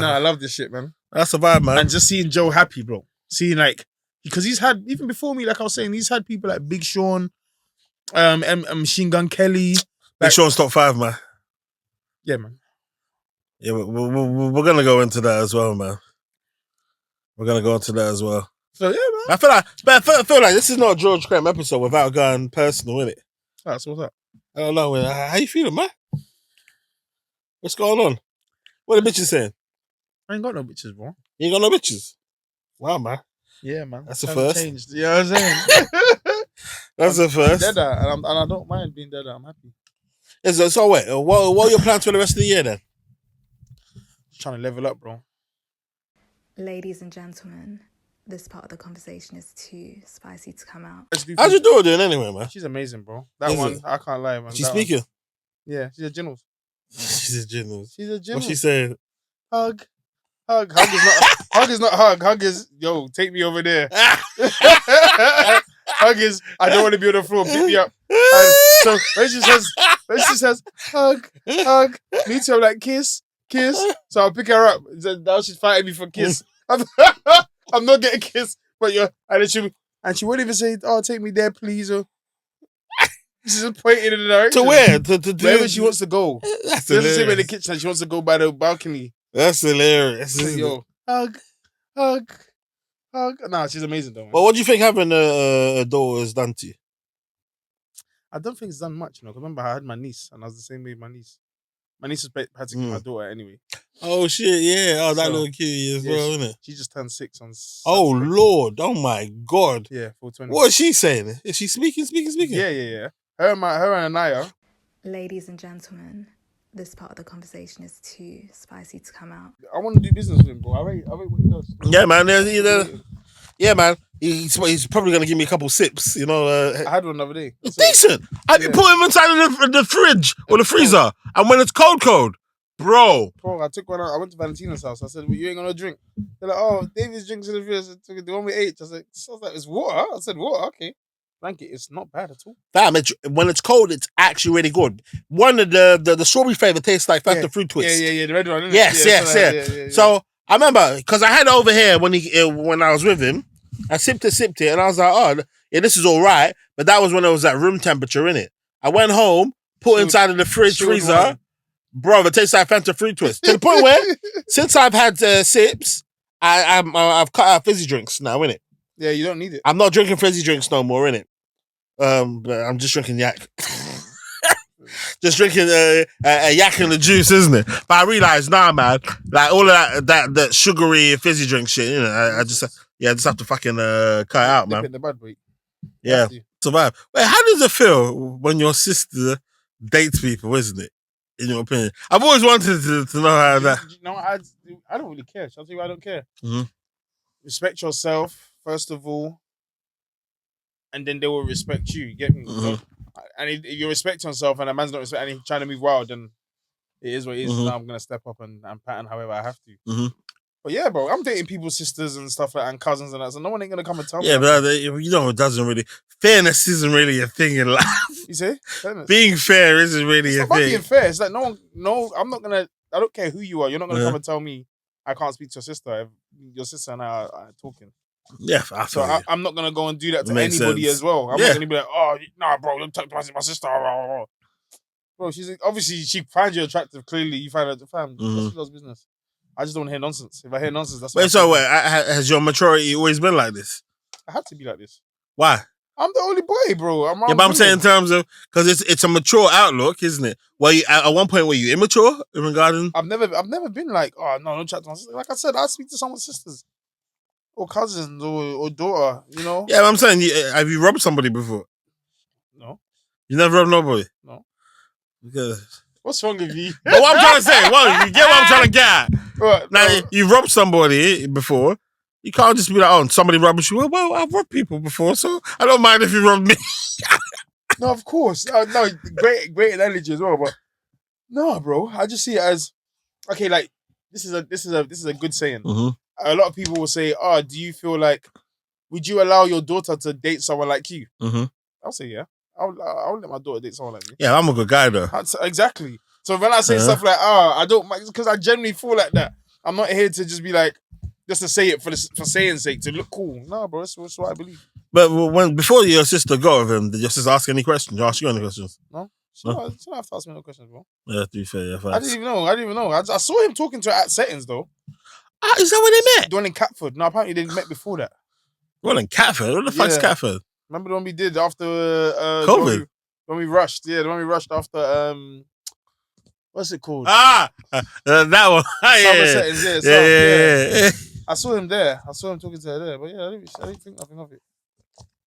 I love this shit, man. That's a vibe, man. And just seeing Joe happy, bro. Seeing like, because he's had, even before me, like I was saying, he's had people like Big Sean, Machine Gun Kelly. Big Sean's top 5, man. Yeah, man. Yeah, we're going to go into that as well, man. We're going to go into that as well. So, yeah, man. I feel like this is not a George Crumb episode without going personal, innit? That's what's up. I don't know, man. How you feeling, man? What's going on? What are the bitches saying? I ain't got no bitches, bro. You ain't got no bitches? Wow, man. Yeah, man. That's the Haven't first. Changed. You know what I'm saying? That's the first. Dead and I don't mind being dead. I'm happy. Yeah, so wait, what are your plans for the rest of the year then? Just trying to level up, bro. Ladies and gentlemen, this part of the conversation is too spicy to come out. How's your daughter doing anyway, man? She's amazing, bro. That Is one, it? I can't lie, man. She's That speaking? one. Yeah, she's a general. She's a genius. She's a general. What's she saying? Hug. Hug is not hug is not hug. Hug is, yo, take me over there. Hug is, I don't want to be on the floor, pick me up. And so when she says, hug, me too, I'm like, kiss. So I'll pick her up. Now she's fighting me for kiss. I'm not getting kissed, but and she won't even say, oh, take me there, please. Or she's just pointing in the direction. To where? To do wherever she wants to go. That's She doesn't say in the hilarious. kitchen. She wants to go by the balcony. That's hilarious. Like, yo, hug. Nah, she's amazing though, man. Well, what do you think having a daughter has done to you? I don't think it's done much, you know. 'Cause remember, I had my niece, and I was the same way with my niece. My niece was practically my daughter anyway. Oh shit, yeah. Oh, that So, little cutie as yeah, well, isn't it? She just turned 6 on Saturday. Oh Lord, oh my God. Yeah, 420. What is she saying? Is she speaking? Yeah. Her and Anaya. Ladies and gentlemen, this part of the conversation is too spicy to come out. I want to do business with him, bro. I rate what he does. Yeah, man. Yeah, man. He's probably gonna give me a couple sips, you know. I had one the other day. It's decent. I put him inside of the fridge or the freezer, and when it's cold, bro. Bro, I took one out. I went to Valentina's house. I said, well, you ain't gonna drink. They're like, oh, David's drinks in the fridge. I took the one with H. I was like, it's water. I said, water, okay. Thank you. It's not bad at all. Damn, when it's cold, it's actually really good. One of the strawberry flavor tastes like Fanta Fruit Twist. Yeah, the red one. Isn't Yes. Yeah. So I remember because I had it over here when I was with him. I sipped it, and I was like, oh, yeah, this is all right. But that was when it was at room temperature, innit? I went home, put it inside of the freezer. Wine. Bro, it tastes like Fanta Fruit Twist. To the point where, since I've had sips, I've cut out fizzy drinks now, innit? Yeah, you don't need it. I'm not drinking fizzy drinks no more, innit? But I'm just drinking yak. Just drinking a yak and the juice, isn't it? But I realised, nah, man, like all of that sugary fizzy drink shit, you know, I just have to fucking cut it out, man. The bad boy. Yeah, survive. Wait, how does it feel when your sister dates people, isn't it? In your opinion, I've always wanted to know how that. You know, I don't really care. Shall I tell you why I don't care? Mhm. Respect yourself first of all, and then they will respect you. You get me? Mhm. And if you respect yourself, and a man's not respect, and he's trying to move wild, then it is what it is. Mhm. Now I'm gonna step up and pattern however I have to. Mhm. But yeah, bro, I'm dating people's sisters and stuff like that, and cousins and that, so no one ain't gonna come and tell me. Yeah, but you know, it doesn't really. Fairness isn't really a thing in life. You see, fairness. Being fair isn't really It's a not about thing. being fair. It's like no, I'm not gonna. I don't care who you are. You're not gonna Yeah. come and tell me I can't speak to your sister. If your sister and I are talking. Yeah, I So feel you. I'm not gonna go and do that to Makes anybody sense. as well. I'm Yeah. not gonna be like, oh, nah, bro, don't talk to my sister. Bro, she's obviously she finds you attractive. Clearly, you find her fam. Mhm. She does business. I just don't hear nonsense. If I hear nonsense, that's. Wait, what so has your maturity always been like this? I had to be like this. Why? I'm the only boy, bro. Yeah, but I'm saying in terms of because it's a mature outlook, isn't it? Well, at one point were you immature in regarding? I've never been like, oh no, don't chat to my sister. Like I said, I speak to someone's sisters or cousins or daughter. You know. Yeah, but I'm saying, have you robbed somebody before? No. You never robbed nobody. No. Because. What's wrong with you? But what I'm trying to say, well, you get what I'm trying to get at. Right, Now no. you robbed somebody before. You can't just be like, oh, somebody rubbish you. Well, I've robbed people before, so I don't mind if you rob me. No, of course. No, great analogy as well. But no, bro. I just see it as okay. Like this is a good saying. Mm-hmm. A lot of people will say, "Oh, do you feel like would you allow your daughter to date someone like you?" Mm-hmm. I'll say yeah. I'll let my daughter date someone like me. Yeah, I'm a good guy though. Exactly. So when I say stuff like, "Oh, I don't," because I genuinely feel like that. I'm not here to just be like, just to say it for saying's sake to look cool. No, bro, that's what I believe. But before your sister got with him, did your sister ask any questions? Ask you any questions? No, she don't have to ask me no questions, bro. Yeah, to be fair, yeah. I didn't even know. I saw him talking to her at settings though. Ah, is that where they met? The one in Catford. No, apparently they met before that. Well, in Catford? What the fuck's Catford? Remember the one we did after COVID? When we rushed. Yeah, the one we rushed after what's it called? That one. Summer settings, Yeah. I saw him there. I saw him talking to her there. But yeah, I didn't think nothing of it.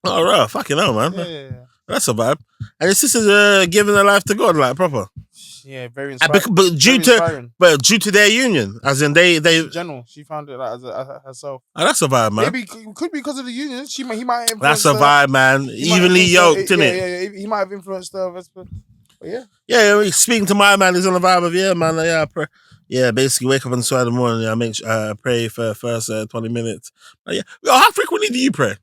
Oh, right. Fucking hell, man. Yeah. That's a vibe. And your sister's giving her life to God, like, proper. Yeah, very inspiring. But due to their union, as in they in general, she found it like as herself. Oh, that's a vibe, man. Maybe it could be because of the union. He might have that's a vibe, man. Evenly yoked, innit? Yeah. He might have influenced her. But yeah. Yeah, speaking to my man, he's on the vibe of man. Yeah, basically wake up on the side of the morning. I pray for the first 20 minutes. But yeah, how frequently do you pray?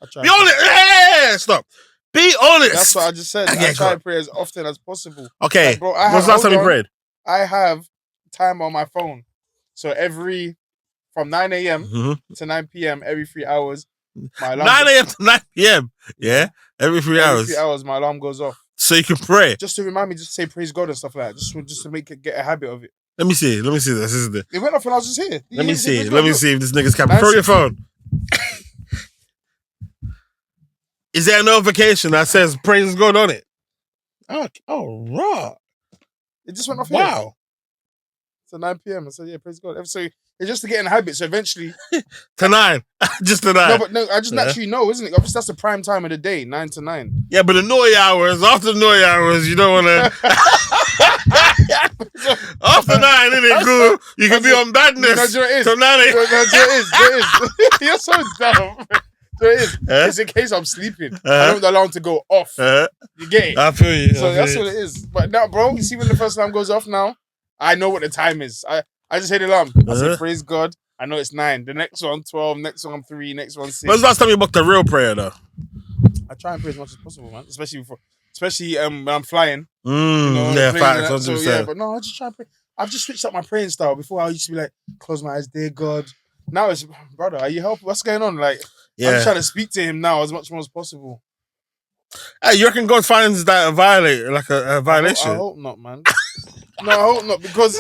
I try. Be honest. Hey, stop. Be honest. That's what I just said. I try to pray as often as possible. Okay. Like, bro, when's the last time you prayed? I have time on my phone. So from 9 a.m. to 9 p.m. every 3 hours, my alarm 9 a.m. to 9 p.m. Yeah? Every 3 hours. Every 3 hours, my alarm goes off. So you can pray. Just to remind me, just to say praise God and stuff like that. Just to get a habit of it. Let me see this, isn't it? It went off when I was just here. Let me see if this nigga's capping. Throw your phone. Is there a notification that says praise God on it? Oh, right. It just went off. Wow. Here. So 9 p.m. I said, yeah, praise God. So it's just to get in a habit. So eventually. to 9. Just to 9. No, I just naturally know, isn't it? Obviously, that's the prime time of the day, 9 to 9. Yeah, but the noise hours, after the noise hours, you don't want to. After 9, innit, cool? You can be on badness. So 9 a.m. There is. You're so dumb. There is. It's in case I'm sleeping. I don't want the alarm to go off. You get it? I feel you. So that's what it is. But now, bro, you see when the first alarm goes off now, I know what the time is. I just hit the alarm. I say, praise God. I know it's 9. The next one, 12. Next one, 3. Next one, 6. When's the last time you booked a real prayer, though? I try and pray as much as possible, man. Especially when I'm flying. Yeah, facts. So, yeah, but no, I just try and pray. I've just switched up my praying style. Before I used to be like, close my eyes, dear God. Now it's, brother, are you helping? What's going on? Like, I'm just trying to speak to him now as much more as possible. Hey, you reckon God finds that a violation? I hope not, man. No, I hope not, because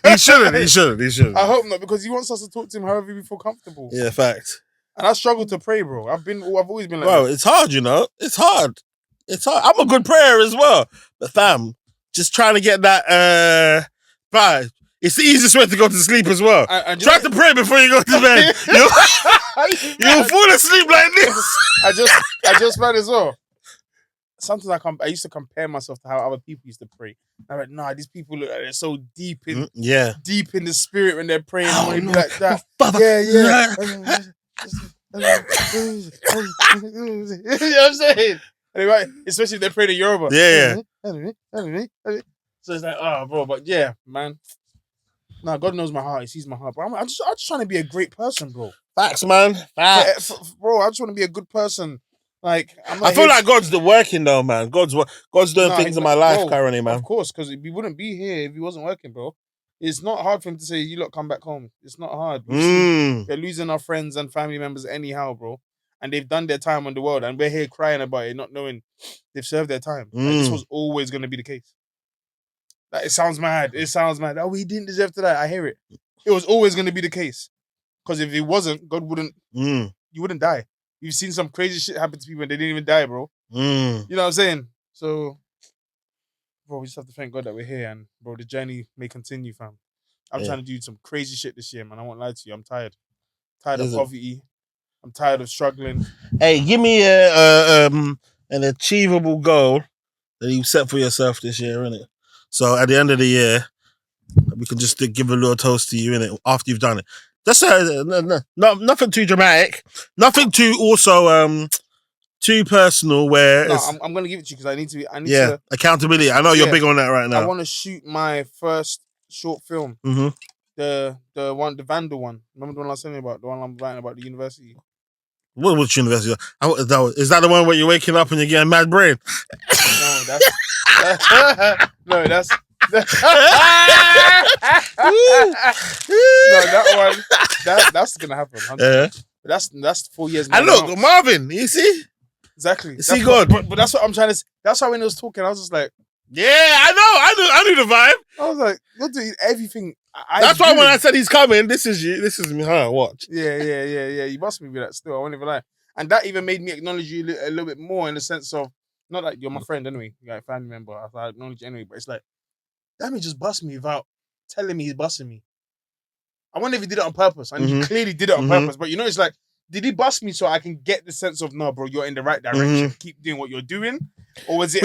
he shouldn't. I hope not, because he wants us to talk to him however we feel comfortable. Yeah, facts. And I struggle to pray, bro. I've always been like, bro, it's hard, you know. It's hard. I'm a good prayer as well, but fam, just trying to get that. Bro, it's the easiest way to go to sleep as well. Try to pray before you go to bed. You'll fall asleep like this. I just read as well. Sometimes I used to compare myself to how other people used to pray. I'm like, nah, these people look like they're so deep in the spirit when they're praying. I want to be like that. Yeah. You know what I'm saying? Anyway, especially if they're praying in Yoruba. Yeah. So it's like, oh, bro, but yeah, man. Nah, God knows my heart. He sees my heart. But I'm just trying to be a great person, bro. Facts, man. Facts. Bro, I just want to be a good person. Like, I feel like God's working though, man. God's doing things in my life currently, man. Of course, because we wouldn't be here if he wasn't working, bro. It's not hard for him to say, you lot come back home. It's not hard. We're losing our friends and family members anyhow, bro. And they've done their time on the world, and we're here crying about it, not knowing they've served their time. Like, this was always going to be the case. Like, it sounds mad. Oh, we didn't deserve to die. I hear it. It was always going to be the case. Because if it wasn't, God wouldn't, you wouldn't die. You've seen some crazy shit happen to people and they didn't even die, bro. You know what I'm saying? So, bro, we just have to thank God that we're here, and bro, the journey may continue, fam. I'm trying to do some crazy shit this year, man. I won't lie to you. I'm tired. Tired of poverty. I'm tired of struggling. Hey, give me an achievable goal that you set for yourself this year, innit? So at the end of the year, we can just give a little toast to you, innit? After you've done it. Just nothing too dramatic, nothing too also too personal. Where No, it's, I'm gonna give it to you because I need to. accountability. I know you're Yeah. big on that right I now. want to shoot my first short film. Mm-hmm. The Vandal one. Remember the one I was telling you about? The one I'm writing about the university. Which university? Is that the one where you're waking up and you're getting mad brain? No, that's no, that's no, that one. That's gonna happen. 100%. But that's 4 years. And look, Marvin, you see? Exactly. See God. But that's what I'm trying to. That's why when he was talking, I was just like, Yeah, I knew the vibe. I was like, you're doing everything. That's why when I said he's coming, this is you. This is me. Huh? Watch. Yeah. You must be with that still. I won't even lie. And that even made me acknowledge you a little bit more in the sense of, not that you're my friend anyway, you're a family member. I acknowledge you anyway, but it's like, that man just bust me without telling me he's busting me. I wonder if he did it on purpose. And he clearly did it on purpose. But it's like, did he bust me so I can get the sense of, no, bro, you're in the right direction. Keep doing what you're doing? Or was it...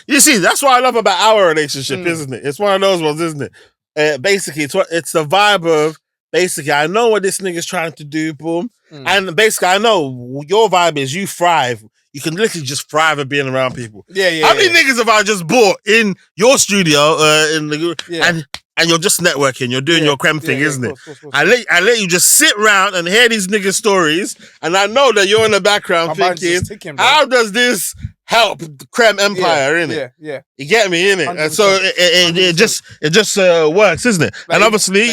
You see, that's what I love about our relationship, isn't it? It's one of those ones, isn't it? Basically, it's the vibe of, basically, I know what this nigga's trying to do, boom. And basically, I know your vibe is you thrive. You can literally just thrive at being around people. How many niggas have I just bought in your studio and you're just networking, you're doing your creme thing, isn't it? Course. I let you just sit around and hear these niggas' stories, and I know that you're in the background thinking, how does this help the creme empire, innit? Yeah. You get me, innit? And so it just works, isn't it? Like and obviously,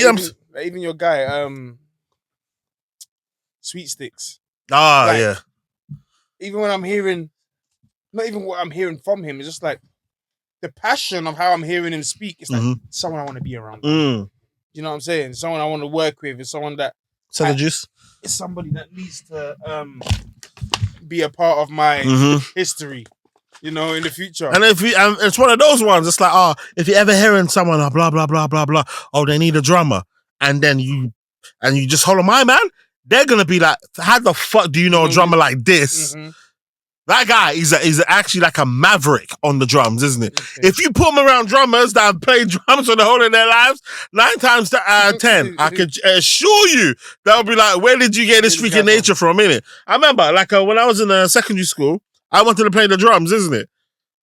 even your guy, Sweet Sticks. Yeah. Even when I'm hearing, not even what I'm hearing from him, it's just like the passion of how I'm hearing him speak. It's like someone I want to be around. You know what I'm saying? Someone I want to work with. It's someone that... Sell the juice. It's somebody that needs to be a part of my history, in the future. And it's one of those ones. It's like, if you're ever hearing someone, blah blah blah blah blah, they need a drummer, and then you just hold on, my man. They're gonna be like, how the fuck do you know a drummer like this? That guy is actually like a maverick on the drums, isn't it? If you put him around drummers that have played drums for the whole of their lives, 9 times out of 10, I could assure you they'll be like, where did you get this freaking nature from, innit? I remember, when I was in secondary school, I wanted to play the drums, isn't it?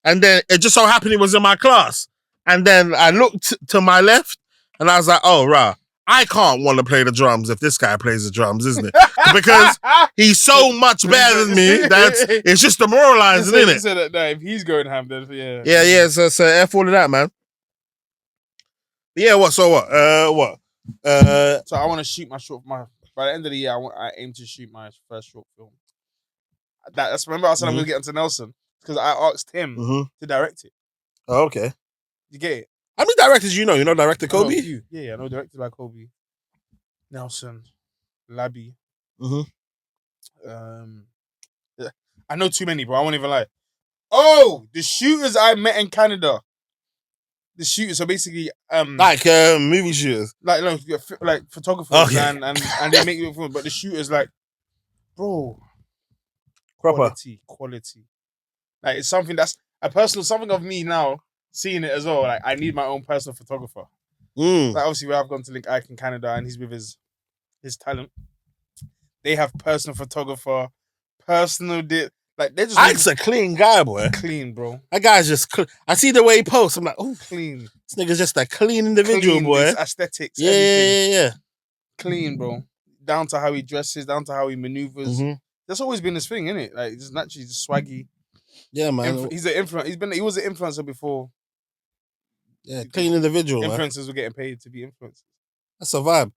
And then it just so happened it was in my class. And then I looked to my left and I was like, oh, rah. I can't want to play the drums if this guy plays the drums, isn't it? Because he's so much better than me that it's just demoralizing, isn't it? So that, no, if he's going ham, then yeah. Yeah. So F all of that, man. But yeah, what? So what? So I want to shoot by the end of the year, I aim to shoot my first short film. That's remember I said I'm going to get onto Nelson because I asked him to direct it. Oh, okay. You get it? How many directors you know? You know director Kobe? Yeah, I know directed by Kobe. Nelson, Labby. I know too many, bro. I won't even lie. Oh, the shooters I met in Canada. The shooters, so basically, movie shooters, like photographers, and they make it film. But the shooters, like, bro, quality. Like it's something that's a personal something of me now. Seeing it as well, like I need my own personal photographer. Like obviously, where I've gone to Link Ike in Canada, and he's with his talent. They have personal photographer, like they're just. Ike's a clean guy, boy. Clean, bro. That guy's just. I see the way he posts. I'm like, oh, clean. This nigga's just a clean individual, boy. His aesthetics. Yeah. Clean, bro. Down to how he dresses, down to how he maneuvers. That's always been his thing, isn't it? Like just naturally, just swaggy. Yeah, man. He's an influencer. He was an influencer before. Yeah, clean individual. Influencers were getting paid to be influencers. That's a vibe.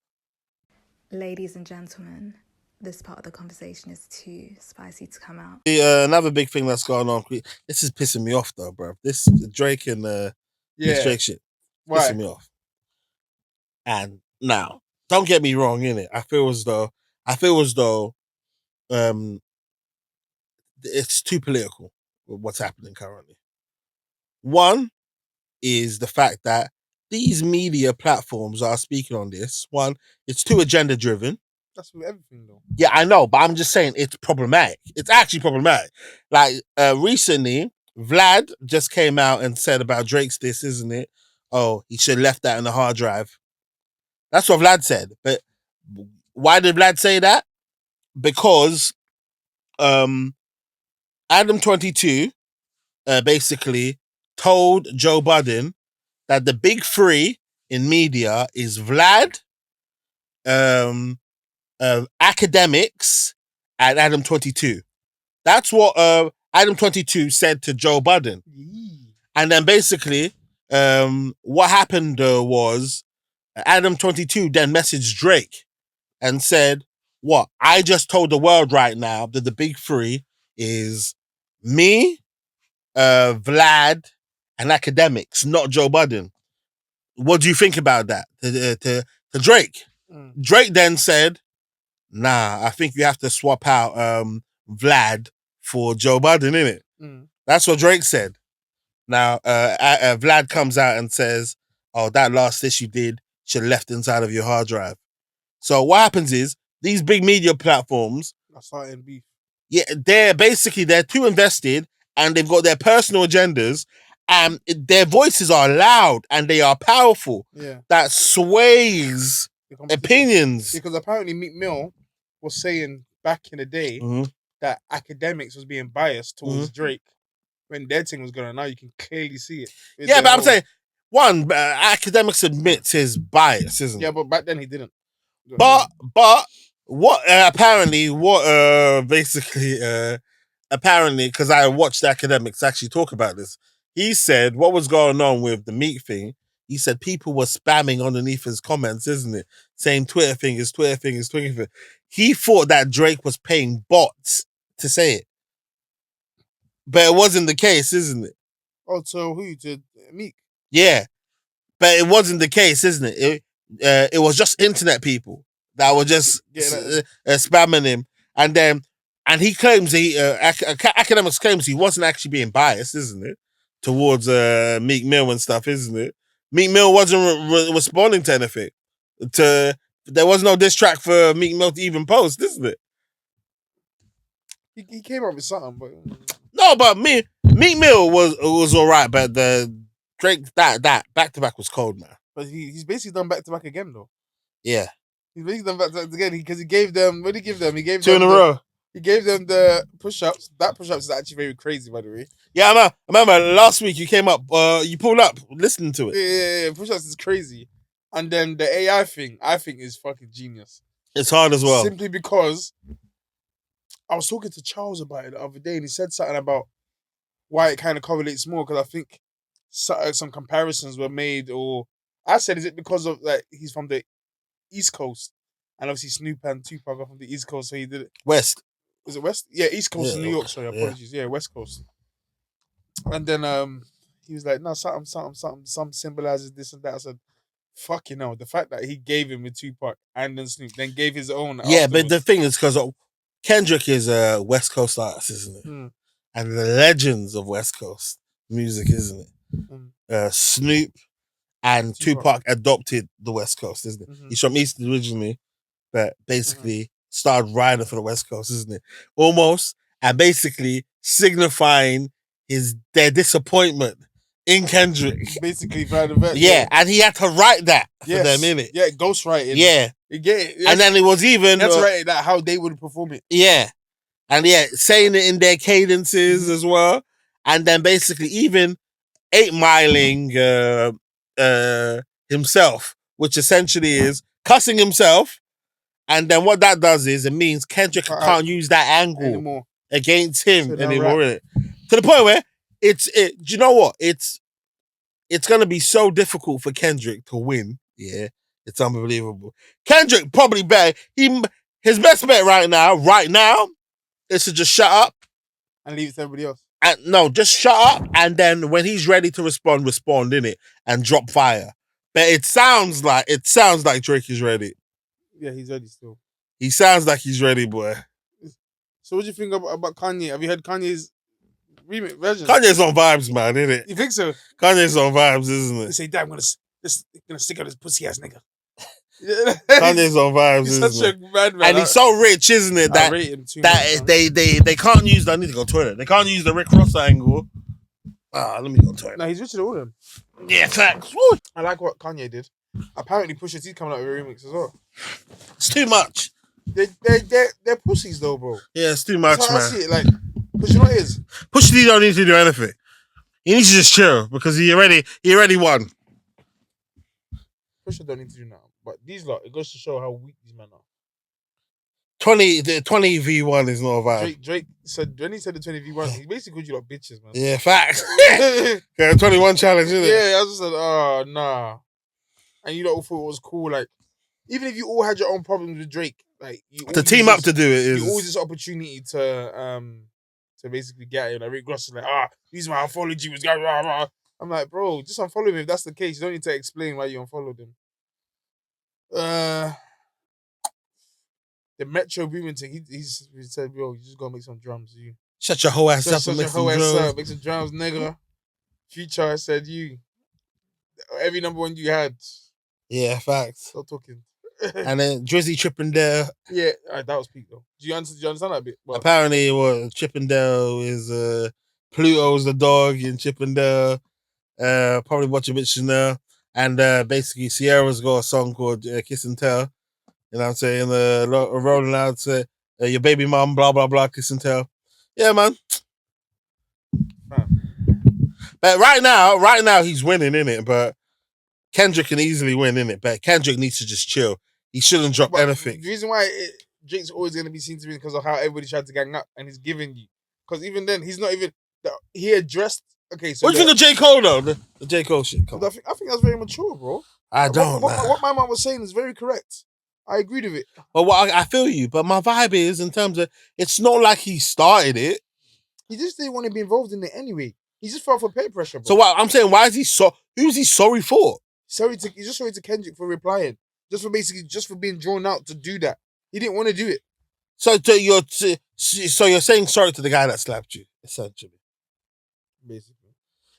Ladies and gentlemen, this part of the conversation is too spicy to come out. Another big thing that's going on. This is pissing me off, though, bro. This Drake and this Drake shit pissing me off. And now, don't get me wrong, innit? I feel as though, it's too political with what's happening currently. One is the fact that these media platforms are speaking on this. One, it's too agenda driven. That's with everything, though. Yeah, I know, but I'm just saying it's problematic. It's actually problematic. Like recently, Vlad just came out and said about Drake's this, isn't it? Oh, he should have left that in the hard drive. That's what Vlad said. But Why did Vlad say that? Because Adam 22 basically told Joe Budden that the big three in media is Vlad, academics, and Adam 22. That's what Adam 22 said to Joe Budden. And then basically, what happened was Adam 22 then messaged Drake and said, what? I just told the world right now that the big three is me, Vlad, and academics, not Joe Budden. What do you think about that? To Drake. Drake then said, nah, I think you have to swap out Vlad for Joe Budden, innit? That's what Drake said. Now, Vlad comes out and says, oh, that last diss you did should have left inside of your hard drive. So what happens is, these big media platforms, yeah, they're too invested and they've got their personal agendas and their voices are loud and they are powerful. Yeah. That sways opinions. Because apparently Meek Mill was saying back in the day that academics was being biased towards Drake when their thing was going on. Now you can clearly see it. Yeah, but I'm saying, one, academics admits his bias, isn't it? Yeah, but back then he didn't. But what apparently because I watched academics actually talk about this. He said what was going on with the Meek thing. He said people were spamming underneath his comments, isn't it? Saying Twitter fingers. He thought that Drake was paying bots to say it. But it wasn't the case, isn't it? Oh, so who? To Meek? Yeah. But it wasn't the case, isn't it? It was just internet people that were just spamming him. And he claims academics claims he wasn't actually being biased, isn't it? Towards Meek Mill and stuff, isn't it? Meek Mill wasn't responding to anything. There was no diss track for Meek Mill to even post, isn't it? He came up with something, but no, but Meek Mill was all right, but the Drake that back to back was cold, man. But he's basically done back to back again, though. Yeah, he's basically done back to back again because he gave them. What did he give them? He gave two them in a row. He gave them the push-ups. That push-ups is actually very crazy, by the way. Yeah, I remember last week you came up, you pulled up, listening to it. Yeah. Push-ups is crazy. And then the AI thing, I think is fucking genius. It's hard as well. Simply because I was talking to Charles about it the other day and he said something about why it kind of correlates more because I think some comparisons were made or I said, is it because of like he's from the East Coast and obviously Snoop and Tupac are from the East Coast, so he did it. West. Was it West? Yeah, East Coast, New York. Sorry, apologies. Yeah, West Coast. And then he was like, no, some symbolizes this and that. I said, fuck you know, the fact that he gave him with Tupac and then Snoop, then gave his own. Yeah, afterwards. but the thing is, because Kendrick is a West Coast artist, isn't it? And the legends of West Coast music, isn't it? Snoop and Tupac adopted the West Coast, isn't it? He's from East originally, but basically started riding for the West Coast, isn't it? Almost, and basically signifying their disappointment in Kendrick. Basically, yeah, and he had to write that for them, innit? Yeah, ghostwriting. Yeah. Yes. And then it was even... That's right, that how they would perform it. Yeah. And yeah, saying it in their cadences as well. And then basically even 8-miling himself, which essentially is cussing himself. And then what that does is it means Kendrick can't use that angle anymore against him anymore. To the point where do you know what? It's gonna be so difficult for Kendrick to win. Yeah, it's unbelievable. Kendrick probably better. His best bet right now is to just shut up and leave it to everybody else. And no, just shut up, and then when he's ready to respond in it and drop fire. But it sounds like Drake is ready. Yeah, he's ready still. He sounds like he's ready, boy. So what do you think about Kanye? Have you heard Kanye's remix version? Kanye's on vibes, man, isn't it? You think so? Kanye's on vibes, isn't it? They say, "Damn, I'm gonna stick out this pussy ass nigga." Kanye's on vibes, he's isn't such it? a bad man. And he's so rich, isn't it? That they can't use. I need to go to the toilet. They can't use the Rick Ross angle. Let me go to the toilet. No, he's richer than all of them. Yeah, facts. I like what Kanye did. Apparently, Pusha T's coming out with a remix as well. It's too much. They're pussies though, bro. Yeah, it's too much, That's how I man. see it. Like, because you know what it is. Pusha T don't need to do anything. He needs to just chill because he already won. Pusha don't need to do now. But these lot, it goes to show how weak these men are. 20v1 is not a vibe. Drake said, when he said the 20v1, he basically called you like bitches, man. Yeah, facts. Yeah, 21 challenge, isn't it? Yeah, I just said, oh, nah. And you lot thought it was cool. Like, even if you all had your own problems with Drake, like, To team up to do it is. you always this opportunity to basically get it. Like, Rick Ross is like, this is my apology was going, rah, rah. I'm like, bro, just unfollow him if that's the case. You don't need to explain why you unfollowed him. The Metro Boomin thing, he said, yo, you just gotta make some drums. You Shut your whole ass up shut and your make some whole ass drums. up, make some drums, nigga. Future, I said you. Every number one you had. Yeah, facts. Stop talking. And then Drizzy Chippendale. Yeah, that was peak though. Do you understand that bit? Well, Apparently, Chippendale is Pluto's the dog in Chippendale. Probably watching bitches now. And basically, Sierra's got a song called Kiss and Tell. You know what I'm saying? Rolling out to your baby mom, blah, blah, blah, kiss and tell. Yeah, man. But right now, he's winning, innit? But Kendrick can easily win, innit? But Kendrick needs to just chill. He shouldn't drop anything. The reason why Drake's always going to be seen to be because of how everybody tried to gang up and he's giving you. Because even then, he's not even... He addressed... Okay, so... What do you think of J. Cole, though? The J. Cole shit. Come on. I think that's very mature, bro. I don't know. What my man was saying is very correct. I agreed with it. But I feel you. But my vibe is, in terms of... It's not like he started it. He just didn't want to be involved in it anyway. He just felt for peer pressure, bro. So what I'm saying, why is he so... Who's he sorry for? He's just sorry to Kendrick for replying. Just for being drawn out to do that. He didn't want to do it. So you're saying sorry to the guy that slapped you, essentially. Basically.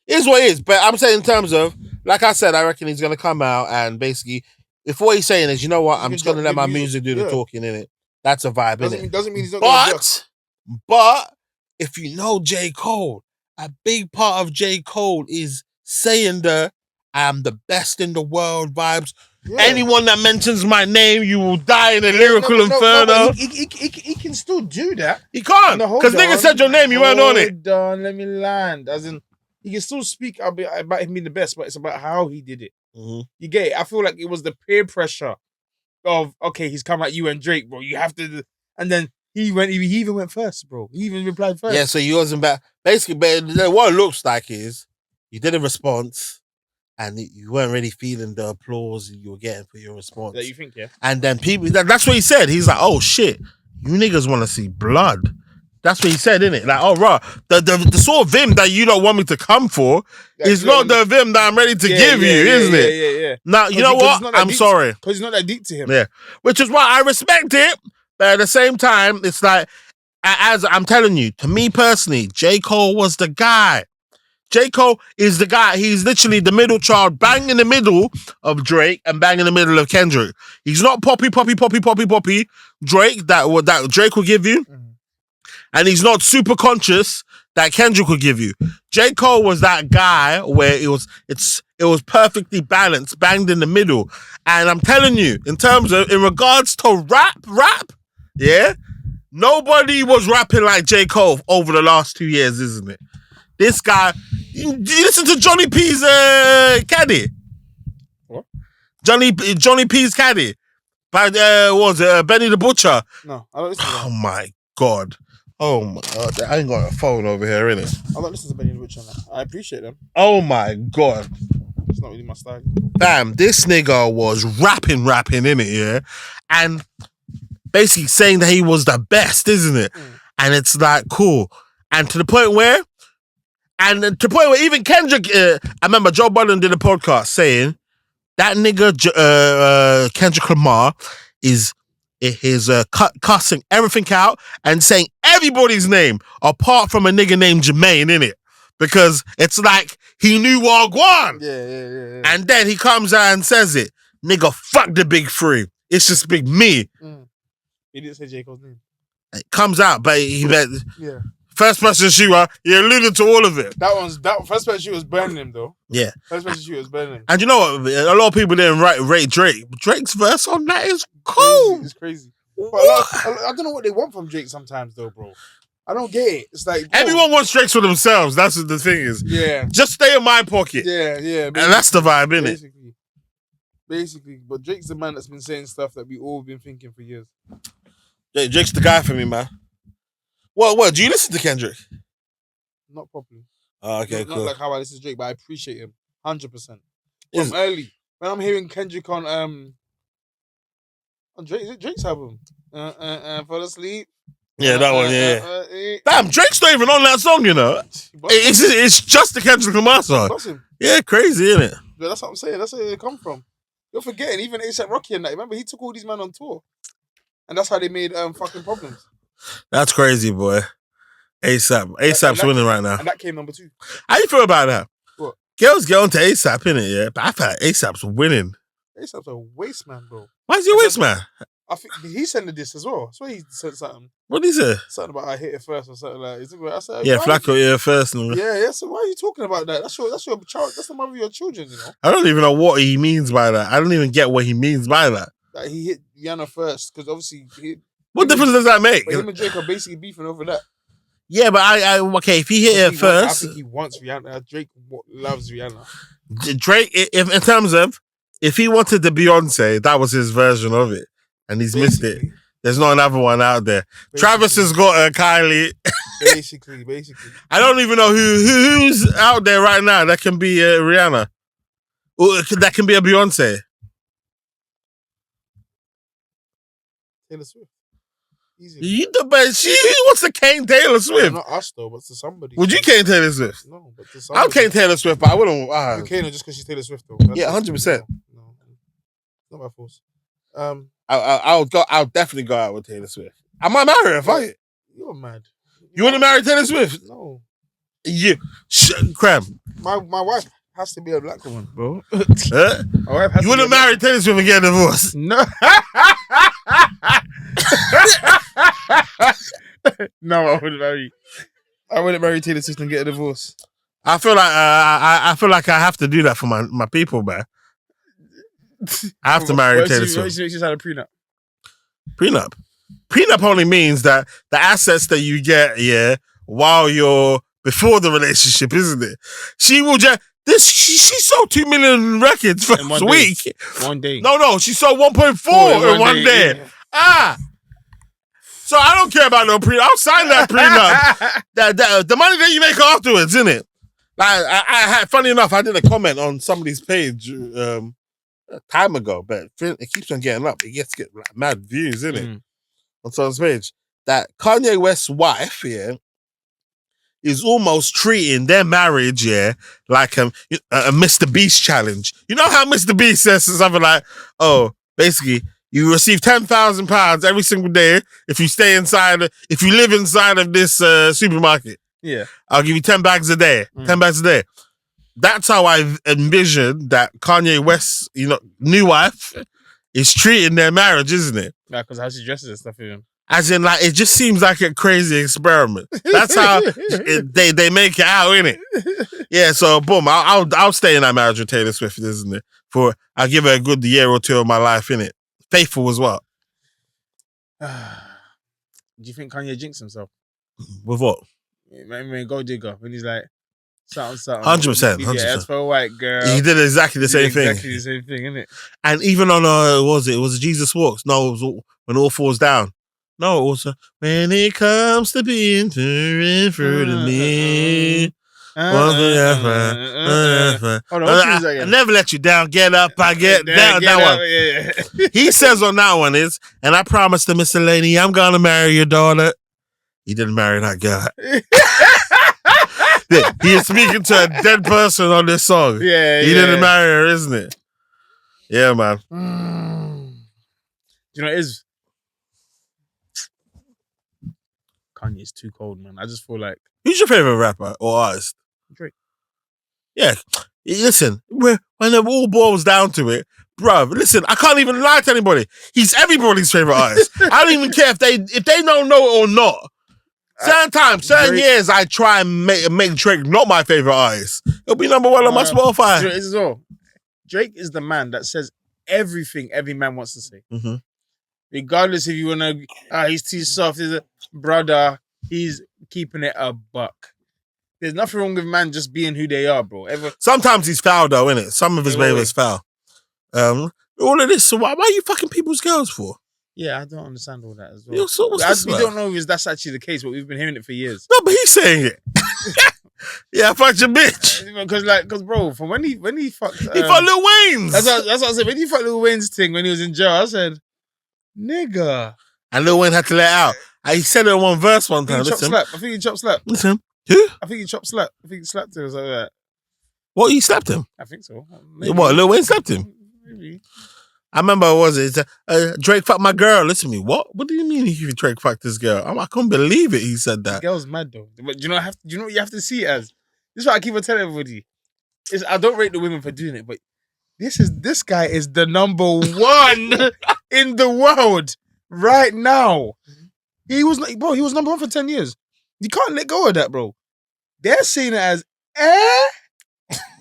It is what it is. But I'm saying in terms of, like I said, I reckon he's going to come out and basically, if what he's saying is, you know what, I'm just going to let my music do the talking, innit? That's a vibe, innit? Doesn't mean he's not going to But, if you know J. Cole, a big part of J. Cole is saying I'm the best in the world vibes. Yeah. Anyone that mentions my name, you will die in a lyrical inferno. He can still do that. He can't. Because nigga said your name, you weren't on it. Hold on, let me land. As in, he can still speak about him being the best, but it's about how he did it. Mm-hmm. You get it? I feel like it was the peer pressure of, okay, he's come at you and Drake, bro. You have to... And then he even went first, bro. He even replied first. Yeah, so he wasn't back. Basically, but what it looks like is you did a response and you weren't really feeling the applause you were getting for your response. That you think, yeah? And then people, that's what he said. He's like, oh shit, you niggas want to see blood. That's what he said, innit? Like, oh, right. The sort of vim that you don't want me to come for is not the vim that I'm ready to give you, isn't it? Yeah. Now, you know what? I'm sorry. Because it's not that deep to him. Yeah. Which is why I respect it. But at the same time, it's like, as I'm telling you, to me personally, J. Cole was the guy. J. Cole is the guy. He's literally the middle child, bang in the middle of Drake and bang in the middle of Kendrick. He's not poppy Drake that Drake will give you. Mm-hmm. And he's not super conscious that Kendrick will give you. J. Cole was that guy where it was perfectly balanced, banged in the middle. And I'm telling you, in regards to rap, yeah, nobody was rapping like J. Cole over the last 2 years, isn't it? This guy, you listen to Johnny P's caddy. What? Johnny P's caddy. By Benny the Butcher. No, I don't listen to that. Oh my God. Oh my God. I ain't got a phone over here, innit? I don't listen to Benny the Butcher now. I appreciate them. Oh my God. It's not really my style. Damn, this nigga was rapping, innit, yeah? And basically saying that he was the best, isn't it? Mm. And it's like, cool. And to the point where even Kendrick, I remember Joe Budden did a podcast saying that nigga Kendrick Lamar is cussing everything out and saying everybody's name apart from a nigga named Jermaine, innit? Because it's like he knew Wagwan. Yeah. And then he comes out and says it. Nigga, fuck the big three. It's just big me. Mm. He didn't say J. Cole's name. It comes out, but he bet. Yeah. First person shooter, he alluded to all of it. That first person shooter was burning him though. Yeah. First person shooter was burning him. And you know what? A lot of people didn't rate Drake. Drake's verse on that is cool. It's crazy. But I don't know what they want from Drake sometimes though, bro. I don't get it. It's like Everyone wants Drakes for themselves. That's what the thing is. Yeah. Just stay in my pocket. Yeah. And that's the vibe, innit? Basically. But Drake's the man that's been saying stuff that we all been thinking for years. Yeah, Drake's the guy for me, man. What? Do you listen to Kendrick? Not properly. Oh, okay, cool. Not like how I listen to Drake, but I appreciate him 100%. From early, when I'm hearing Kendrick on Drake's album, Fall Asleep. Yeah, that one, yeah. Damn, Drake's not even on that song, you know. It's just the Kendrick Lamar song. That's him. Yeah, crazy, isn't it? Yeah, that's what I'm saying. That's where they come from. You're forgetting, even A$AP Rocky and that. Remember, he took all these men on tour. And that's how they made fucking Problems. That's crazy, boy. A$AP's winning right now. And that came number 2. How you feel about that? What? Girls get onto A$AP, innit, yeah? But I feel like A$AP's winning. A$AP's a waste man, bro. Why is he a waste man? I think he sent the diss as well. I swear he said something. What did he say? Something about I hit it first or something like that. I said, yeah, Flacco, yeah, first. Yeah, so why are you talking about that? That's your child. That's the mother of your children, you know? I don't even know what he means by that. I don't even get what he means by that. That he hit Rihanna first, because obviously... What difference does that make? But him and Drake are basically beefing over that. Yeah, but okay, if he hit it first... I think he wants Rihanna. Drake loves Rihanna. Drake, if in terms of, if he wanted the Beyonce, that was his version of it. And he's missed it. There's not another one out there. Travis has got Kylie. Basically. I don't even know who's out there right now that can be Rihanna. Or that can be a Beyonce. Taylor Swift. Easy. He wants to cane Taylor Swift. Not us though, but to somebody. Would you cane Taylor Swift? No, but to somebody. I'll cane Taylor Swift, but I wouldn't. You cane her just because she's Taylor Swift though. Yeah, 100%. No, not by force. I'll definitely go out with Taylor Swift. I might marry her if I. You're mad. You want to marry Taylor Swift? No. Yeah. Cram. My wife has to be a black woman, bro. Huh? My wife has you wouldn't marry Taylor Swift and get a divorce? No. No, I wouldn't marry. I wouldn't marry Taylor Swift and get a divorce. I feel like I feel like I have to do that for my people, man. I have to marry Taylor Swift. She's had a prenup. Prenup only means that the assets that you get, yeah, while you're before the relationship, isn't it? She will just she sold 2 million records for a week. One day. No, she sold 1.4 in one day. Yeah. So I don't care about no prenup. I'll sign that prenup. The money that you make afterwards, isn't it? Like I had, funny enough, I did a comment on somebody's page a time ago, but it keeps on getting up. It gets like mad views, isn't it? On someone's page. That Kanye West's wife, yeah, is almost treating their marriage, yeah, like a Mr. Beast challenge. You know how Mr. Beast says something like, oh, basically, you receive £10,000 every single day if you live inside of this supermarket. Yeah. I'll give you 10 bags a day. 10 bags a day. That's how I envision that Kanye West's, new wife is treating their marriage, isn't it? Yeah, because how she dresses and stuff, even. As in, like, it just seems like a crazy experiment. That's how they make it out, innit? Yeah, so boom, I'll stay in that marriage with Taylor Swift, isn't it? I'll give her a good year or two of my life, innit? Faithful as well. Do you think Kanye jinxed himself? With what? When Gold Digger, when he's like, something. 100%. 100%. That's for a white girl. He did exactly the same thing. Exactly the same thing, innit? And even on, was it Jesus Walks? No, it was When All Falls Down. No, it was When It Comes to Being Turned Through to Me. Hold on, I never let you down. Get up, I get down. That one. Yeah. He says on that one is, and I promised to Miss Delaney, I'm gonna marry your daughter. He didn't marry that girl. He is speaking to a dead person on this song. Yeah, he didn't marry her, isn't it? Yeah, man. You know, it is. Kanye's too cold, man. I just feel like. Who's your favorite rapper or artist? Drake. Yeah. Listen, when it all boils down to it, bruv, listen, I can't even lie to anybody. He's everybody's favorite artist. I don't even care if they don't know it or not. certain years, I try and make Drake not my favorite artist. He'll be number one on my Spotify. Drake is all. Drake is the man that says everything every man wants to say. Mm-hmm. Regardless if you want to, he's too soft. He's a brother. He's keeping it a buck. There's nothing wrong with man just being who they are, bro. Sometimes he's foul though, innit? Some of his behavior is foul. All of this, so why are you fucking people's girls for? Yeah, I don't understand all that as well. We don't know if that's actually the case, but we've been hearing it for years. No, but he's saying it. Yeah, fuck your bitch. Because bro, from when he fucked, he fucked Lil Wayne's. That's what I said. When he fucked Lil Wayne's thing when he was in jail, I said, nigga. And Lil Wayne had to let it out. He said it in one verse one time. I think he chopped slap. Listen. Who? I think he chopped slap. I think he slapped him or something like that. What, you slapped him? I think so. Maybe. What, Lil Wayne slapped him? Maybe. I remember, Drake fucked my girl. Listen to me. What do you mean Drake fucked this girl? I couldn't believe it. He said that. The girl's mad though. But do you know what you have to see it as? This is what I keep on telling everybody. I don't rate the women for doing it, but this guy is the number one in the world right now. He was number one for 10 years. You can't let go of that, bro. They're saying it as,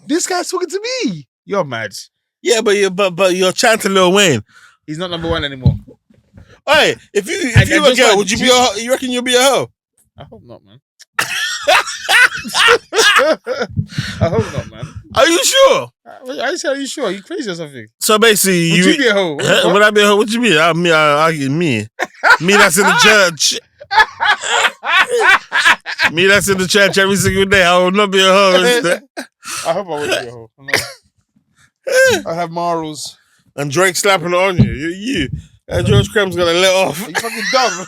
this guy's talking to me. You're mad. Yeah, but you're chanting Lil Wayne. He's not number one anymore. Hey, if you were a girl, would you be you reckon you'll be a hoe? I hope not, man. I hope not, man. Are you sure? I said, are you sure? Are you crazy or something? So basically, would you be a hoe? Would I be a hoe? What you mean? Me that's in the church. Me that's in the church every single day. I would not be a hoe. I hope I would be a hoe. I have morals. And Drake slapping on you. George Crem's gonna let off. Are you fucking dumb?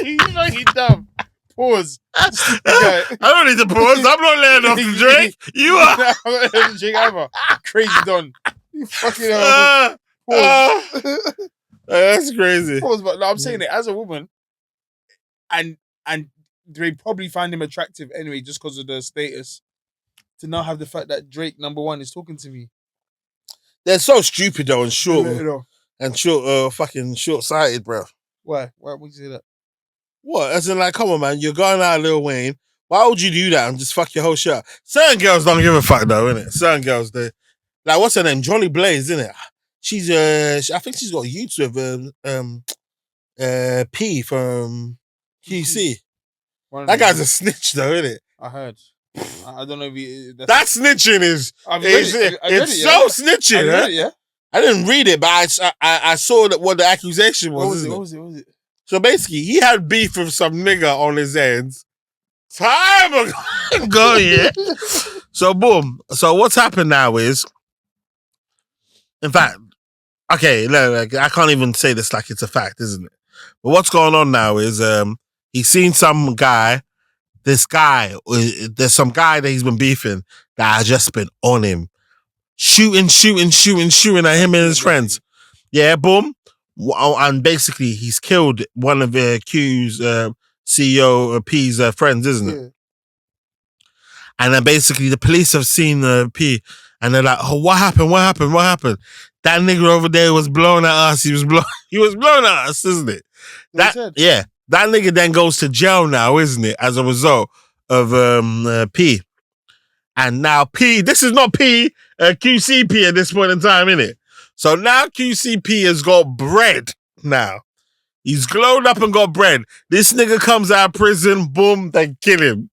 You fucking dumb. Pause. I don't need to pause. I'm not letting off the Drake. You are. I'm not letting off the Drake ever. Crazy done. You fucking hell. Pause. That's crazy. Pause, but no, I'm saying it as a woman, and they probably find him attractive anyway, just because of the status. To now have the fact that Drake number one is talking to me. They're so stupid though and short fucking short-sighted, bro. Why? Why would you say that? What? As in, like, come on, man, you're going out Lil Wayne. Why would you do that and just fuck your whole shit up? Certain girls don't give a fuck though, innit? Certain girls, they like, what's her name? Jolly Blaze, innit? She's I think she's got youths with P from QC. That guy's a snitch though, innit? I heard. I don't know if that snitching is. It's so snitching. Huh? Yeah. I didn't read it, but I saw what the accusation was. What was it? So basically, he had beef with some nigga on his ends time ago, yeah. So boom. So what's happened now is, in fact, okay, like, I can't even say this like it's a fact, isn't it? But what's going on now is he's seen some guy. There's some guy that he's been beefing that has just been on him. Shooting at him and his friends. Yeah, boom. And basically, he's killed one of Q's CEO P's friends, isn't it? Yeah. And then basically, the police have seen P and they're like, oh, what happened? That nigga over there was blowing at us. He was blowing at us, isn't it? Yeah. That nigga then goes to jail now, isn't it? As a result of P. And now P, this is not P, QCP at this point in time, innit? So now QCP has got bread now. He's glowed up and got bread. This nigga comes out of prison, boom, they kill him.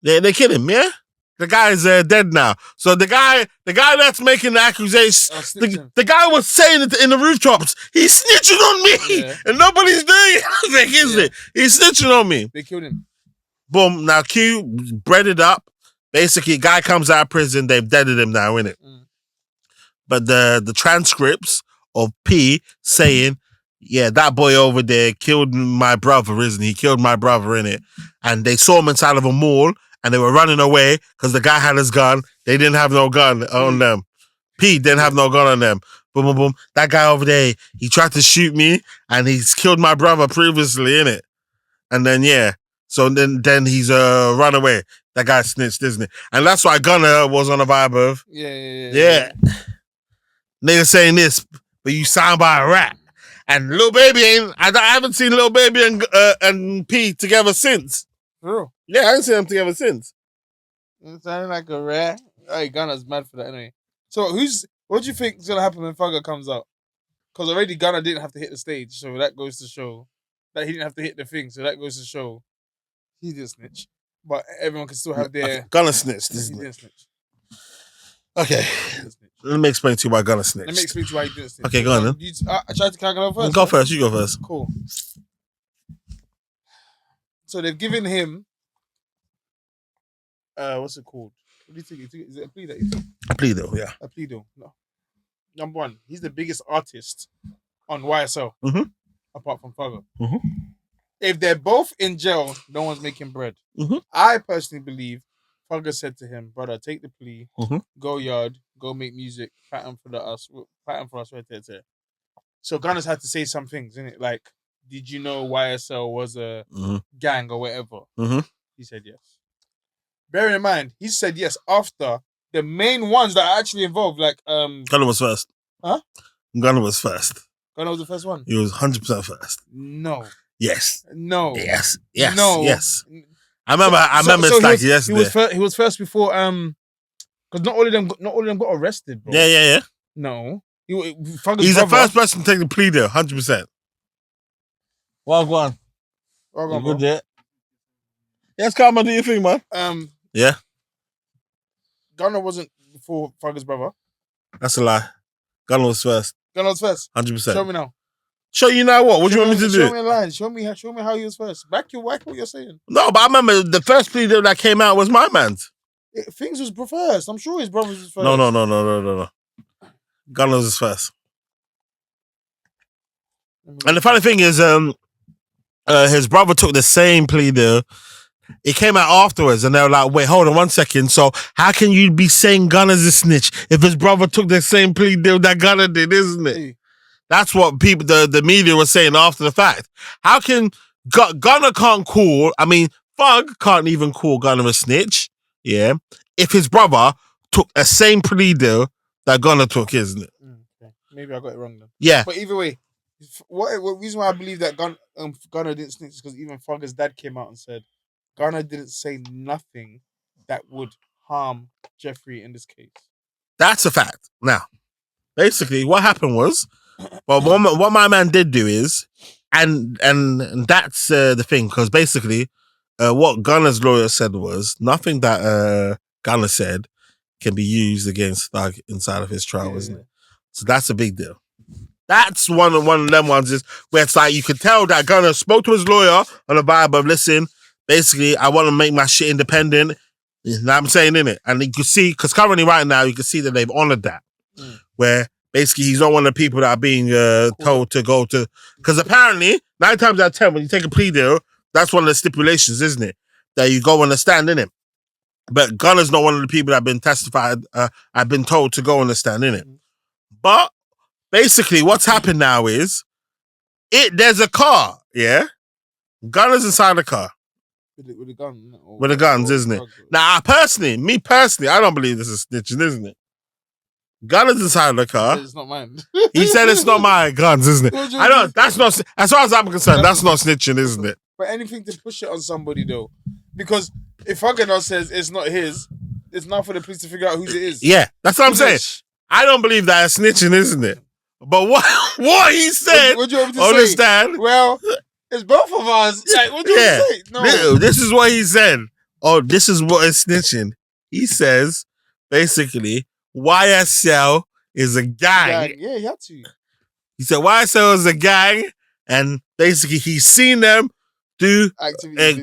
They kill him, yeah? The guy is dead now. So the guy that's making the accusation, the guy was saying it in the rooftops. He's snitching on me, and nobody's doing anything, is it? He's snitching on me. They killed him. Boom. Now Q breaded up. Basically, guy comes out of prison. They've deaded him now, innit? But the transcripts of P saying, yeah, that boy over there killed my brother, isn't he? Killed my brother, innit? And they saw him inside of a mall. And they were running away because the guy had his gun. They didn't have no gun on them. Pete didn't have no gun on them. Boom, boom, boom. That guy over there, he tried to shoot me and he's killed my brother previously, innit? And then, yeah. So then he's run away. That guy snitched, isn't it? And that's why Gunner was on a vibe of. Yeah. Nigga saying this, but you signed by a rat. And Lil Baby ain't. I haven't seen Lil Baby and P together since. For real. Yeah, I haven't seen them together since. It sounded like a rare. Hey, Gunna's mad for that anyway. So what do you think is gonna happen when Fugger comes out? Because already Gunna didn't have to hit the stage, so that goes to show that he didn't have to hit the thing, so that goes to show he didn't snitch. But everyone can still have their Gunna snitched, he isn't it? didn't snitch. Okay. He didn't snitch. Let me explain to you why Gunna snitched. Let me explain to you why he didn't snitch. Okay, go on then. I tried to go first. Go first. You go first. Cool. So they've given him what's it called? What do you think? Is it a plea that you think? A plea deal, yeah. A plea deal? No. Number one, he's the biggest artist on YSL, apart from Fugger. Mhm. If they're both in jail, no one's making bread. Mhm. I personally believe Fugger said to him, "Brother, take the plea, Mhm. go yard, go make music, pattern for us, right there." So Gunna's had to say some things, innit? Like, did you know YSL was a gang or whatever? Mhm. He said yes. Bearing in mind, he said yes after the main ones that are actually involved, like Gunna was first. Huh? Gunna was first. Gunna was the first one. He was 100% first. No. Yes. No. Yes. No. Yes. I remember so it's like yesterday. he was first before because not all of them got arrested, bro. Yeah. No. He's the first person to take the plea deal, 100%. Well, go on. Well, You good there? Yes, come on, do your thing, man. Yeah. Gunna wasn't before Fugger's brother. That's a lie. Gunna was first. Gunna was first. 100%. Show me now. Show you now what? What do you want me to do? Show me a line. Show me how he was first. Back what you're saying. No, but I remember the first plea deal that came out was my man's. Things was first. I'm sure his brother's was first. No. Gunna was first. And the funny thing is, his brother took the same plea deal. It came out afterwards, and they were like, "Wait, hold on 1 second. So how can you be saying Gunna's a snitch if his brother took the same plea deal that Gunna did, isn't it?" Hey. That's what people, the media was saying after the fact. How can Gunna can't call? I mean, Fug can't even call Gunna a snitch. Yeah, if his brother took a same plea deal that Gunna took, isn't it? Okay. Maybe I got it wrong then. Yeah. But either way, what reason why I believe that Gunna didn't snitch is because even Fugger's dad came out and said Gunna didn't say nothing that would harm Jeffrey in this case. That's a fact. Now, basically, what happened was, well, what my man did do is, and that's the thing, because basically, what Gunna's lawyer said was nothing that Gunna said can be used against Thug inside of his trial, isn't it? So that's a big deal. That's one of them ones is where it's like you could tell that Gunna spoke to his lawyer on a vibe of, listen, basically, I want to make my shit independent. You know what I'm saying, innit? And you can see, because currently right now, you can see that they've honored that. Where basically he's not one of the people that are being told to go to, because apparently 9 times out of 10 when you take a plea deal, that's one of the stipulations, isn't it? That you go on the stand, innit? But Gunna's not one of the people that have been testified, I've been told to go on the stand, innit? But basically what's happened now is there's a car, yeah? Gunna's inside the car. With the gun. With the guns, isn't it? Now, me personally, I don't believe this is snitching, isn't it? Gunna's inside the car. It's not mine. He said it's not my guns, isn't it? I don't. That's not. As far as I'm concerned, that's not snitching, isn't it? But anything to push it on somebody though, because if Fugger says it's not his, it's not for the police to figure out whose it is. Yeah, that's what I'm saying. I don't believe that it's snitching, isn't it? But what he said, what do you want me to understand? Say? Well, it's both of us. Like, what do you want me to say? No. This is what he said. Oh, this is what is snitching. He says, basically, YSL is a gang. Yeah, he had to. He said YSL is a gang, and basically he's seen them do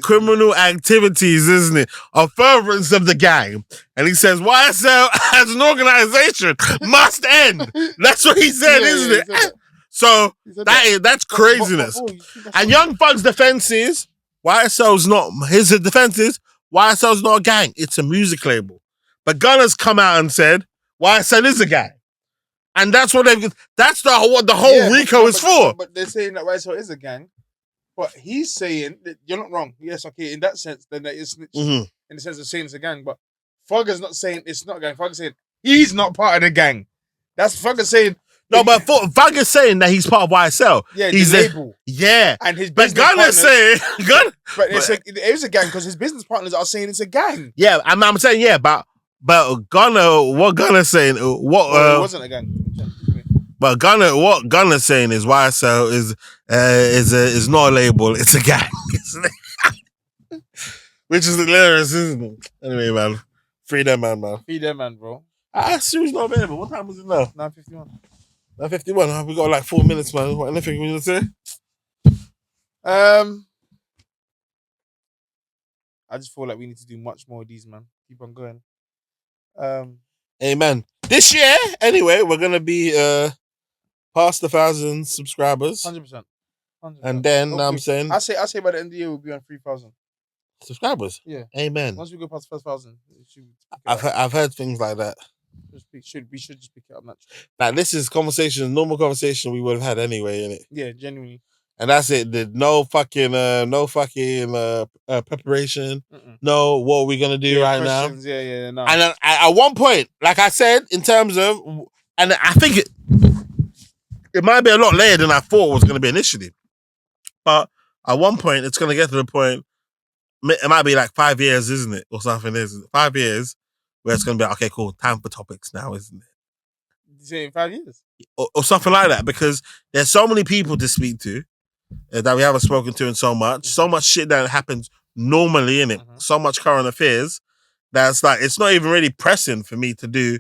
criminal activities, isn't it? Of furtherance of the gang. And he says YSL as an organization must end. That's what he said, isn't it? So that's craziness. And Young Thug's defense is YSL's not his defense is YSL's not a gang. It's a music label. But Gunna's come out and said YSL is a gang. And that's what that's the whole RICO is for. But they're saying that YSL is a gang. But he's saying that you're not wrong. Yes, okay, in that sense, then that is snitching. In the sense of saying it's a gang. But Fugger's not saying it's not a gang. Fugger's saying he's not part of the gang. That's Fugger saying No, but Vag is saying that he's part of YSL. Yeah, he's the label. Yeah. And his But business Gunna's partners... saying... But it is a gang because his business partners are saying it's a gang. Yeah, I'm saying, yeah, but Gunna, what Gunna's saying... It wasn't a gang. But what Gunna's saying is YSL is not a label, it's a gang. Which is hilarious, isn't it? Anyway, man. Free them, man. Free them, man, bro. Sue's not available. What time is it now? 9:51. 9:51. We got like 4 minutes, man. What, anything you want to say? I just feel like we need to do much more of these, man. Keep on going. Amen. This year, anyway, we're going to be past 1,000 subscribers. 100%. And then, Hopefully, I'm saying... I say by the end of the year, we'll be on 3,000. Subscribers? Yeah. Amen. Once we go past 1,000, I've heard things like that. We should just pick it up naturally. Like, this is normal conversation we would have had anyway, innit? Yeah, genuinely. And that's it. No fucking preparation. No, what are we gonna do right now? Yeah, no. And at one point, like I said, in terms of, and I think it might be a lot later than I thought it was gonna be initially. But at one point, it's gonna get to the point. It might be like 5 years, isn't it, or something? 5 years where it's gonna be like, okay, cool, time for topics now, isn't it? You say in 5 years, or something like that, because there's so many people to speak to. That we haven't spoken to in so much shit that happens normally in it, so much current affairs that's like it's not even really pressing for me to do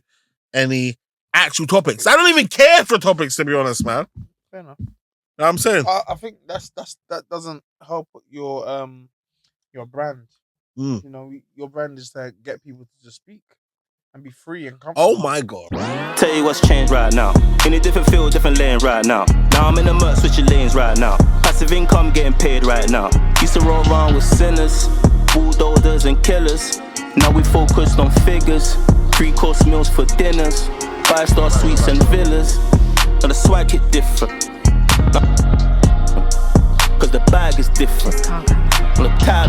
any actual topics. I don't even care for topics, to be honest, man. Fair enough. You know what I'm saying? I think that doesn't help your brand. You know, your brand is to get people to just speak and be free and comfortable. Oh my God. Tell you what's changed right now. In a different field, different lane right now. Now I'm in the mud, switching lanes right now. Passive income getting paid right now. Used to roll around with sinners, bulldozers and killers. Now we focused on figures. 3-course meals for dinners. 5-star suites and villas. Now the swag hit different. Cause the bag is different. Just can't come. Well, the tab is